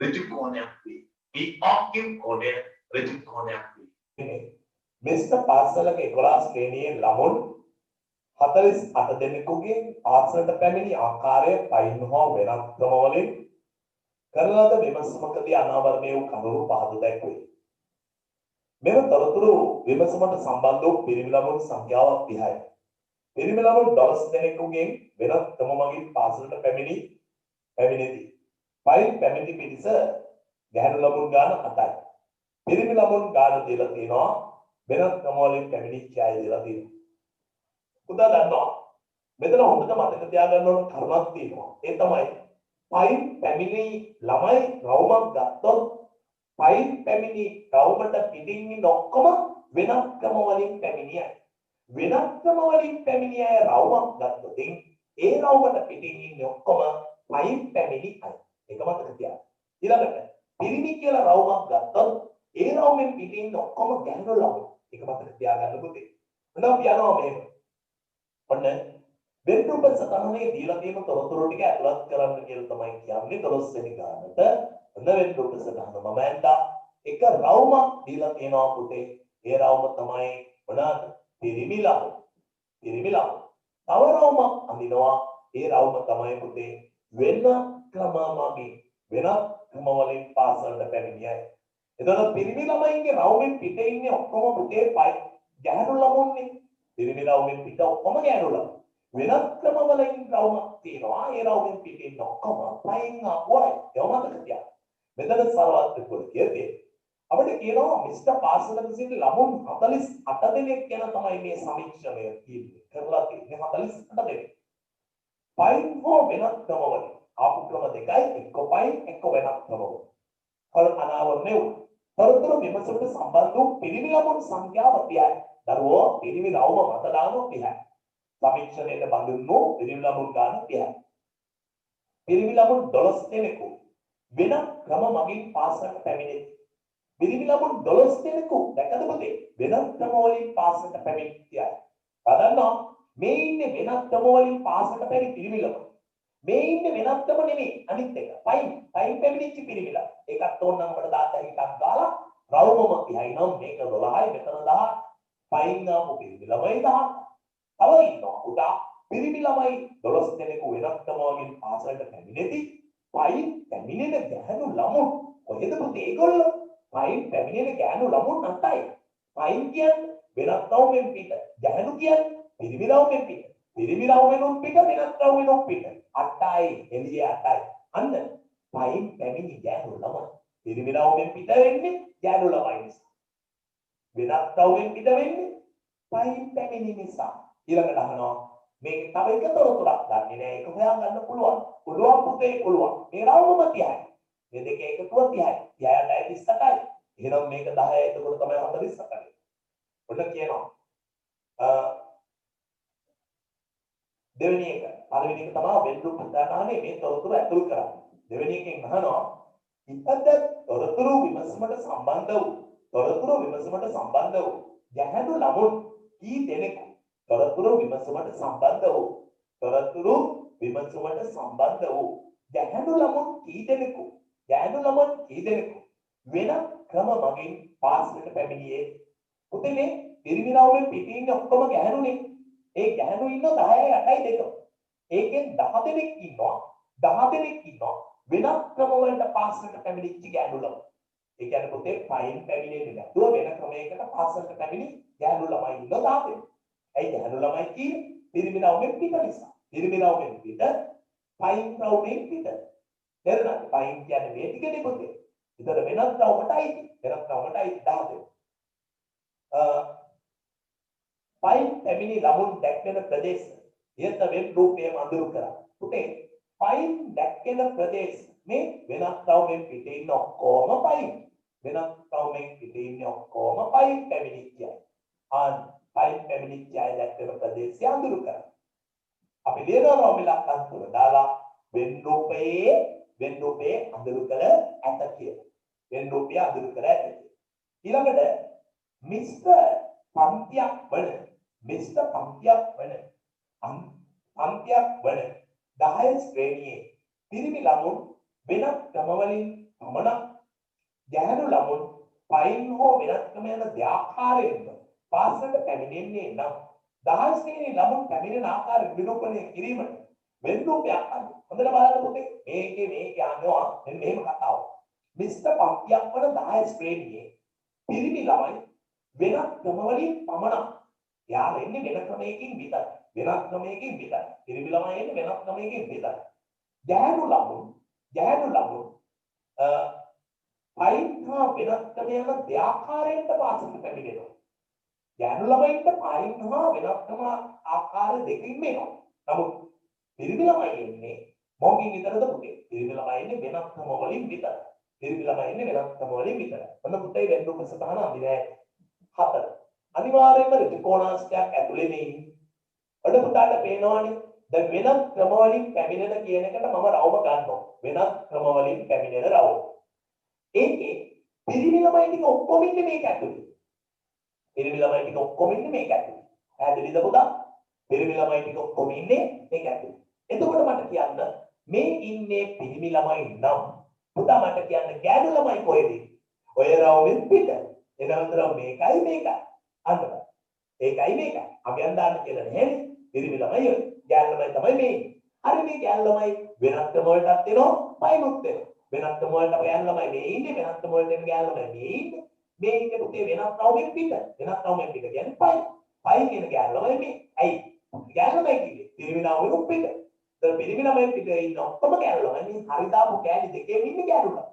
ඍජු කෝණයක් වේ. p of q කෝණය ඍජු කෝණයක් වේ. මෙස්ත පාසලක 11 ශ්‍රේණියේ ළමුන් 48 දෙනෙකුගේ ආසනට පැමිණි ආකාරය පයින් හෝ වෙනත් ක්‍රමවලින් කරන ලද විමසුමකදී අනාවරණය වූ කරුණු පහද දැක්වේ. මෙම තොරතුරු විමසුමට සම්බන්ධ වූ පිරිමි ළමුන් සංඛ්‍යාව 30යි. පිරිමි ළමුන් 12 දෙනෙකුගෙන් වෙනත් ක්‍රම මගින් පාසලට පැමිණෙති. පයින් පැමිණි පිරිස ගැහැණු ළමුන් ගාන 8යි. පිරිමි ළමුන් ගාන දීලා තියෙනවා වෙනත් ක්‍රම වලින් පැමිණිච්ච අය දීලා තියෙනවා. පුතා දන්නවා මෙතන හොඳට මතක තියාගන්න ඕන කරුණක් තියෙනවා. ඒ තමයි පයින් පැමිණි ළමයි රවුමක් ගත්තොත් පයින් පැමිණි රවුමට පිටින් ඉන්න ඔක්කොම වෙනත් ක්‍රම වලින් පැමිණියයි. වෙනත් ක්‍රම වලින් පැමිණි අය රවුමක් ගත්තොත් ඒ රවුමට පිටින් ඉන්න ඔක්කොම පයින් පැමිණි අය. ඒක මතක තියාගන්න. ඊළඟට පිරිමි කියලා රවුමක් ගත්තොත් ඒ රවුමෙන් පිටින් ඉන්න ඔක්කොම ගැහැණු ළමයි. ඒක මතක තියාගන්න පුතේ. හොඳ අපි යනවා මෙහෙම. ඔන්න වෙන්රුප සතහනේ දීලා තියෙන තොරතුරු ටික ඇතුළත් කරන්න කියලා තමයි කියන්නේ 12 වෙනි ගානට. ඔන්න වෙන්රුප සතහන මම ඇඳා එක රවුමක් දීලා තියෙනවා පුතේ. ඒ රවුම තමයි මොනවාද? පිරිමි ළමයි. පිරිමි ළමයි. තව රවුමක් අඳිනවා. ඒ රවුම තමයි පුතේ වෙන ක්‍රමමකින් වෙන ක්‍රම වලින් පාසලට පැමිණියයි. එතකොට පිරිමි ළමයින්ගේ රවුමෙන් පිටේ ඉන්නේ ඔක්කොම පුතේ පයි ගැහැණු ළමුන්නේ. පිරිමි රවුමෙන් පිට ඔක්කොම ගැහැණු ළමයි. වෙනත් ක්‍රම වලින් රවුමක් තියෙනවා. ඒ රවුමෙන් පිටේ ඉන්න ඔක්කොම පයින් ආවයි. ඒක මතක තියාගන්න. මෙතන සරවත් පොළ කියන්නේ අපිට කියනවා මිස්ටර් පාසලක සිට ළමුන් 48 දෙනෙක් ගැන තමයි මේ සමීක්ෂණය කියන්නේ. කරලා තියෙන්නේ 48 දෙනෙක්. පයින් හෝ වෙනත් ක්‍රමවලින් ආපු ක්‍රම දෙකයි එක්ක පයින් එක්ක වෙනත් ක්‍රමවලින්. හොල් අනාවරණය වුණා. තොරතුරු විමසුමට සම්බන්ධ වූ පිරිමි ළමුන් සංඛ්‍යාව 30යි. දරුවෝ පිරිමි රවුම මත දානවා 30යි. සමීක්ෂණයට බඳුන් වූ පිරිමි ළමුන් ගාන 30යි. පිරිමි ළමුන් 12 දෙනෙකු වෙන ක්‍රම මගින් පාසලට පැමිණෙති. පිරිමි ළමුන් 12 දෙනෙකු දැකද පුතේ වෙන ක්‍රම වලින් පාසලට පැමිණියයි. බලන්න මේ ඉන්නේ වෙන ක්‍රම වලින් පාසලට පැමිණි පිරිමි ළමුන්. මේ ඉන්නේ වෙනත් ක්‍රම නෙමෙයි අනිත් එක. පයින් පැමිණිච්ච පිරිමි ළමුන්. ඒකත් ඕනනම් අපිට 10 එකක් දාලා රවුමම 30යි නම් මේක 12යි මෙතන 10. පයින් ආපු පිරිමි ළමයි 10. තව ඉන්නවා උදා පිරිමි ළමයි 12 දෙනෙකු වෙනත් ක්‍රම වලින් පාසලට පැමිණෙති. පයින් පැමිණෙන ගැහැණු ළමුන් කොහෙද පුතේ ඒගොල්ලෝ? පයින් පැමිණෙන ගැහැණු ළමුන් 8යි. පයින් කියන්නේ වෙනත් රවුමෙන් පිට. ගැහැණු කියන්නේ පිරිමි රවුමෙන් පිට. පිරිමි රවුමෙන් පිට වෙනත් රවුමෙන් පිට. 8යි එළිය 8යි. අන්න පයින් පැමිණි ගැහැණු ළමයි. පිරිමි රවුමෙන් පිට වෙන්නේ ගැහැණු ළමයි නිසා. වෙනත් රවුමෙන් පිට වෙන්නේ පයින් පැමිණි නිසා. ඊළඟට අහනවා මේක තව එක තොරතුරක් ගන්නේ නෑ. ඒක හොයාගන්න පුළුවන්. පුළුවන් පුතේ පුළුවන්. මේ රවුම 30යි. මේ දෙක එකතුව 30යි. 30යි 28යි. එහෙනම් මේක 10යි. එතකොට තමයි 48යි. ඔන්න කියනවා දෙවෙනි එක. පළවෙනි එක තමයි වෙන් රූප ප්‍රදානනේ මේ තොරතුරු ඇතුල් කරන්නේ. දෙවෙනි එකෙන් අහනවා ඉපද තොරතුරු විමසීමට සම්බන්ධ වූ ගැහැණු ළමුන් කී දෙනෙකු තොරතුරු විමසීමට සම්බන්ධ වූ ගැහැණු ළමුන් කී දෙනෙකු වෙන ක්‍රම මගින් පාසලට පැමිණියේ පුතේ මේ පිරිමිලාවෙන් පිටින් ඉන්න ඔක්කොම ගැහැණුනේ ඒ ගැහැණු ඉන්න 10යි 8යි 2 ඒකෙන් 10 දෙනෙක් ඉන්නවා වෙනත් ක්‍රම වලට පාසලට පැමිණිච්ච ගැහැණු ළමයි ඒ කියන්නේ පුතේ පයින් පැමිණෙන්නේ නැතුව වෙන ක්‍රමයකට පාසලට පැමිණි ගැහැණු ළමයි ඉන්න 10 දෙනෙක් ඇයි ගැහැණු ළමයි කියන්නේ පිරිමිලාවෙන් පිට නිසා පිරිමිලාවෙන් පිට පයින් රවුමෙන් පිට තේරුණාද පයින් කියන්නේ මේ ටිකනේ පුතේ ඉතල වෙනත් රවුමටයි 10 දෙනෙක් පයින් පැමිණි ළමුන් දැක්වෙන ප්‍රදේශ ඉහත වෙබ් රූපයේ අඳුරු කරා. පුතේ පයින් දැක්වෙන ප්‍රදේශ මේ වෙනත් රවුමෙන් පිටේ ඉන්න ඔක්කොම පයින්. පැමිණිච්චයි. පයින් පැමිණිච්ච අය දැක්වෙන ප්‍රදේශය අඳුරු කරා. අපි ලියනවා මේ ලක්ෂණ තුන දාලා වෙන් රූපයේ අඳුරු කර ඇත කියලා. ඊළඟට මිස්ටර් පන්තියක් වන 10 ශ්‍රේණියේ පිරිමි ළමුන් වෙනත් ක්‍රමවලින් පමණක් ගැහැණු ළමුන් පයින් හෝ වෙනත් ක්‍රම යන දෙආකාරයෙන්ම පාසලට පැමිණෙන්නේ නම් 10 ශ්‍රේණියේ ළමුන් පැමිණෙන ආකාරය නිරූපණය කිරීමට වෙන් රූපයක් අඳ. හොඳට බලන්න පුතේ මේකේ යනවා මෙන්න මෙහෙම කතාව. මිස්ටර් පන්තියක් වන 10 ශ්‍රේණියේ පිරිමි ළමයි වෙනත් ක්‍රමවලින් පමණක් යාළ එන්නේ වෙන ක්‍රමයකින් විතරයි. පිරිමි ළමයි එන්නේ වෙනත් ක්‍රමයකින් විතරයි. ගැහැණු ළමුන් පයින් හා වෙනත් ක්‍රමයක දෙආකාරයෙන් පාසලට පැමිණෙනවා. ගැහැණු ළමයින්ට පයින් හා වෙනත් ක්‍රම ආකාර දෙකකින් එනවා. නමුත් පිරිමි ළමයි එන්නේ මොකකින් විතරද පුතේ? පිරිමි ළමයි එන්නේ වෙනත් ක්‍රම වලින් විතරයි. ඔන්න පුතේ වෙන රූප සතහන අඳිනේ 4. අනිවාර්යයෙන්ම ත්‍රිකෝණාංශයක් ඇතුලේ නේ ඉන්නේ. ඔන්න පුතාට පේනවනේ දැන් වෙනත් ක්‍රම වලින් පැමිණෙන කියන එකට මම රවුම ගන්නවා. වෙනත් ක්‍රම වලින් පැමිණෙන රවුම. ඒකේ පිරිමි ළමයි ටික ඔක්කොම ඉන්නේ මේක ඇතුලේ. පැහැදිලිද පුතා? පිරිමි ළමයි ටික ඔක්කොම ඉන්නේ මේක ඇතුලේ. එතකොට මට කියන්න මේ ඉන්නේ පිරිමි ළමයි නම් පුතා මට කියන්න ගැහැණු ළමයි කොහෙද? ඔය රවුමෙන් පිට. එනවතර මේකයි. අන්න ඒකයි මේකයි. අපි අන්දාන්න කියලා නෑනේ. පිරිමි ළමයි ඔය. ගැහැණු ළමයි තමයි මේ. හරි මේ ගැහැණු ළමයි වෙනත් ක්‍රම වලටත් එනවා, පයින්ුත් එනවා. වෙනත් ක්‍රම වලට ගැහැණු ළමයි මේ ඉන්නේ, වෙනත් ක්‍රම වලට එන ගැහැණු ළමයි මේ ඉන්නේ. මේ ඉන්නේ පුතේ වෙනත් රවුමෙන් පිට. කියන්නේ පයින්. පයින් කියන ගැහැණු ළමයි මේ. ඇයි? ගැහැණු ළමයි කිව්වේ පිරිමි ළමයි පිට. පිරිමි ළමයි පිට ඉන්න ඔක්කොම ගැහැණු ළමයි මේ හරි දාපු කෑලි දෙකේම ඉන්නේ ගැහැණු ළමයි.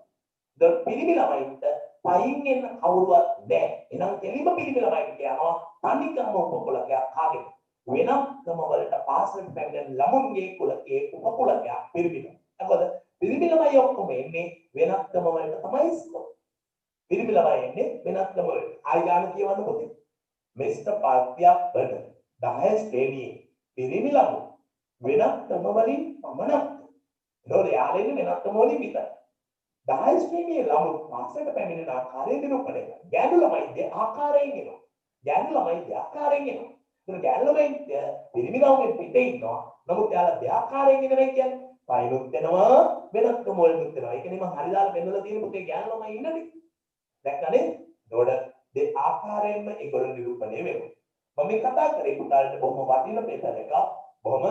පිරිමි ළමයින්ට පයින් එන්න කවුරුවත් නැහැ. එහෙනම් කෙලිම පිරිමි ළමයිට කියනවා තනිකම උපකුලකයක් කාගේ වෙනත් ක්‍රම වලට පාසලට පැමිණෙන ළමුන්ගේ කුලකයේ උපකුලකයක් පිරිමි ළමයි. මොකද පිරිමි ළමයි ඔක්කොම එන්නේ වෙනත් ක්‍රම වලට තමයි ඉස්කෝ. පිරිමි ළමයි එන්නේ වෙනත් ක්‍රම වලට. ආයි ගන්න කියවන්න පොතේ. මිස්ටර් පාත්‍යක් වන 10 ශ්‍රේණියේ පිරිමි ළමයි වෙනත් ක්‍රම වලින් පමණක්. ඒතකොට යාළුවනේ වෙනත් ක්‍රම වලින් විතරයි. 10 ශ්‍රේණියේ ළමුන් පාසලට පැමිණෙන ආකාරය නිරූපණය කරනවා. ගැහැණු ළමයි ආකාරයෙන් එනවා. ගැහැණු ළමයි පිරිමි ළමයි පිටේ ඉන්නවා. නමුත් යාළුවා දෙආකාරයෙන් එනවා කියන්නේ පයිලොත් වෙනවා වෙනත් ක්‍රම වලින් එනවා. ඒක නේ මම හරි දාලා පෙන්නලා තියෙන පුතේ ගැහැණු ළමයි ඉන්නනේ. දැක්කනේ? ඒතකොට දෙආකාරයෙන්ම ඒගොල්ලෝ නිරූපණය වෙනවා. මම මේ කතා කරේ පුතාලට බොහොම වටින පේපර් එකක්. බොහොම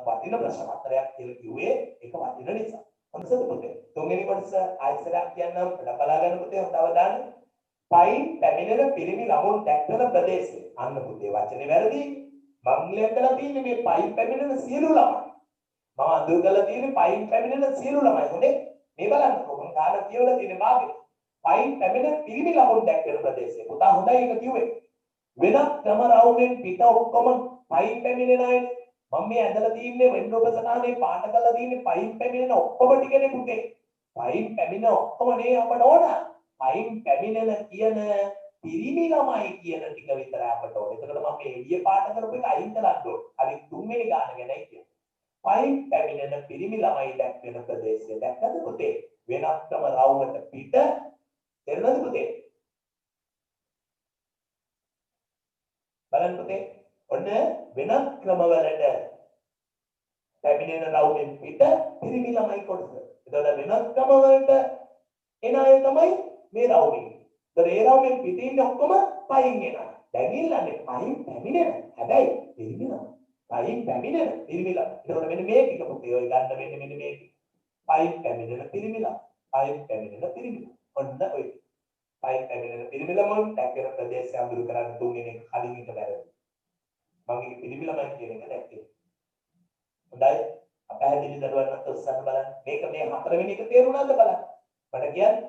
වටින ප්‍රශ්න පත්‍රයක් කියලා කිව්වේ ඒක වටින නිසා. හොඳට පුතේ. තුන්වෙනි කොටස ආයතනයක් කියන්නම් බලා ගන්න පුතේ හොඳව දාන්න. පයින් පැමිණෙන පිරිමි ළමුන් දැක්වෙන ප්‍රදේශය. අන්න පුතේ වචනේ වැරදි. මම ලියලා තියෙන්නේ මේ පයින් පැමිණෙන සියලු ළමයි. මම අඳුර කරලා තියෙන්නේ පයින් පැමිණෙන සියලු ළමයි. හොඳේ. මේ බලන්න කොහොමද කාලා කියවලා තියෙන්නේ මාගේ. පයින් පැමිණෙන පිරිමි ළමුන් දැක්වෙන ප්‍රදේශය. පුතා හොඳයි ඒක කිව්වේ. වෙනත් ක්‍රම රවුමෙන් පිට ඔක්කොම පයින් පැමිණෙන අයනේ. මම මේ ඇඳලා තියෙන්නේ වෙන් රූප සටහනේ පාට කරලා තියෙන්නේ පයින් පැමිණෙන ඔක්කොම ටිකනේ පුතේ. පයින් පැමිණෙන ඔක්කොම නේ අපට ඕන. පයින් පැමිණෙන කියන පිරිමි ළමයි කියන ටික විතර අපට ඕනේ. එතකොට මම මේ එළිය පාට කරපු එක අයින් කරන්න ඕනේ. හරි තුන්වෙනි ගාන ගැනයි කියන්නේ. පයින් පැමිණෙන පිරිමි ළමයි දැක්වෙන ප්‍රදේශය දැක්කද පුතේ? වෙනත්කම රවුමට පිට තේරෙනවද පුතේ? බලන්න පුතේ. ඔන්න වෙනත් ක්‍රමවලට පැමිණෙන රවුමෙන් පිට පිරිමි ළමයි කොටස. එතකොට වෙනත් ක්‍රමවලට එන අය තමයි මේ රවුමෙන්. ඒතර ඒ රවුමෙන් පිට ඉන්නේ ඔක්කොම පයින් එනවා. දැන් ඉල්ලන්නේ පයින් පැමිණෙන. හැබැයි පිරිමි ළමයි. පයින් පැමිණෙන පිරිමි ළමයි. එතකොට මෙන්න මේක පුතේ ඔය ගන්න මෙන්න මේක. පයින් පැමිණෙන පිරිමි ළමයි. පයින් පැමිණෙන පිරිමි ළමයි. ඔන්න ඔය පයින් පැමිණෙන පිරිමි ළමයි දැක්කන ප්‍රදේශය අඳුරු කරන්න තුන්වෙනි එක කලින් එක බැලුවා. මම මේ පිරිමි ළමයි කියන එක දැක්කේ. හොඳයි. අපහැදිලි දරුවන්ට උත්සාහ බලන්න. මේක මේ හතරවෙනි එක තේරුණාද බලන්න. මට කියන්නේ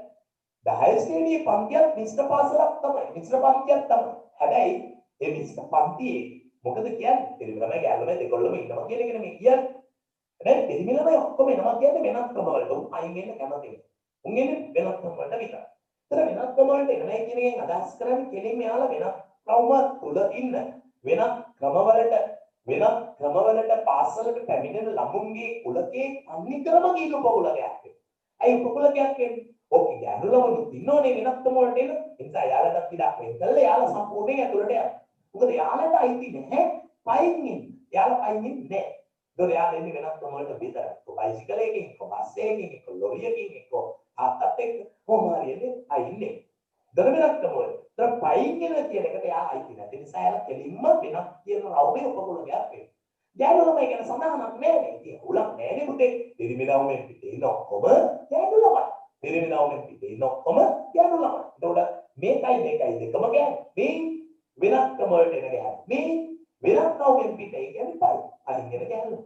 10 ශ්‍රේණියේ පන්තියක් මිශ්‍ර පාසලක් තමයි. මිශ්‍ර පන්තියක් තමයි. හැබැයි මේ මිශ්‍ර පන්තියේ මොකද කියන්නේ? පිරිමි ළමයි ගෑනු ළමයි දෙකොල්ලම ඉන්නවා කියන එක නෙමෙයි කියන්නේ. හැබැයි පිරිමි ළමයි ඔක්කොම එනවා කියන්නේ වෙනත් ක්‍රමවලට. උන් අයින් වෙන්න කැමති නෑ. උන් එන්නේ වෙනත් ක්‍රමවලට විතරයි. ඒතර වෙනත් ක්‍රමවලට එනවා කියන එකෙන් අදහස් කරන්නේ කෙලින්ම යාලා වෙනත් ක්‍රම තුල ඉන්න වෙනත් ක්‍රමවලට පාසලට පැමිණෙන ළමුන්ගේ කුලකේ අනිතරම කීක උපකුලකයක් වෙනවා. අයි උපකුලකයක් වෙන්නේ. ඕකේ ගෑනු ළමුන් ඉන්නෝනේ වෙනත් ක්‍රමවලට එන. ඒ නිසා යාලට පිටක් වෙන්න කළා යාලා සම්පූර්ණයෙන් ඇතුළට යනවා. මොකද යාලට අයිති නැහැ පයින් ඉන්න. යාලා පයින් ඉන්නේ නැහැ. ඒතකොට යාලා එන්නේ වෙනත් ක්‍රමවලට විතරයි. බයිසිකලයකින්, බස් එකකින්, ලොරියකින්, ආතත් එක්ක කොහොම හරි එන්නේ අයින්නේ. දරවෙනත් ක්‍රමවල. ඒතර පයින් යන කියන එකට යා අයිති නැහැ. ඒ නිසා යාලා කෙලින්ම වෙනත් කියන රවුමේ උපකුලකයක් වෙනවා. ගෑනු ළමයි ගැන සඳහනක් නැහැ. ඉතින් උලක් නැහැ පුතේ. පිරිමි ළමයි පිටේ ඉන්න ඔක්කොම ගෑනු ළමයි. පිරිමි ළමයි පිටේ ඉන්න ඔක්කොම ගෑනු ළමයි. ඒතකොට මේකයි දෙකම ගෑනු. මේ වෙනත් ක්‍රමවලට එන ගෑනු. මේ වෙනත් රවුමෙන් පිටේ කියන්නේ පයි. අයින් වෙන ගෑනු.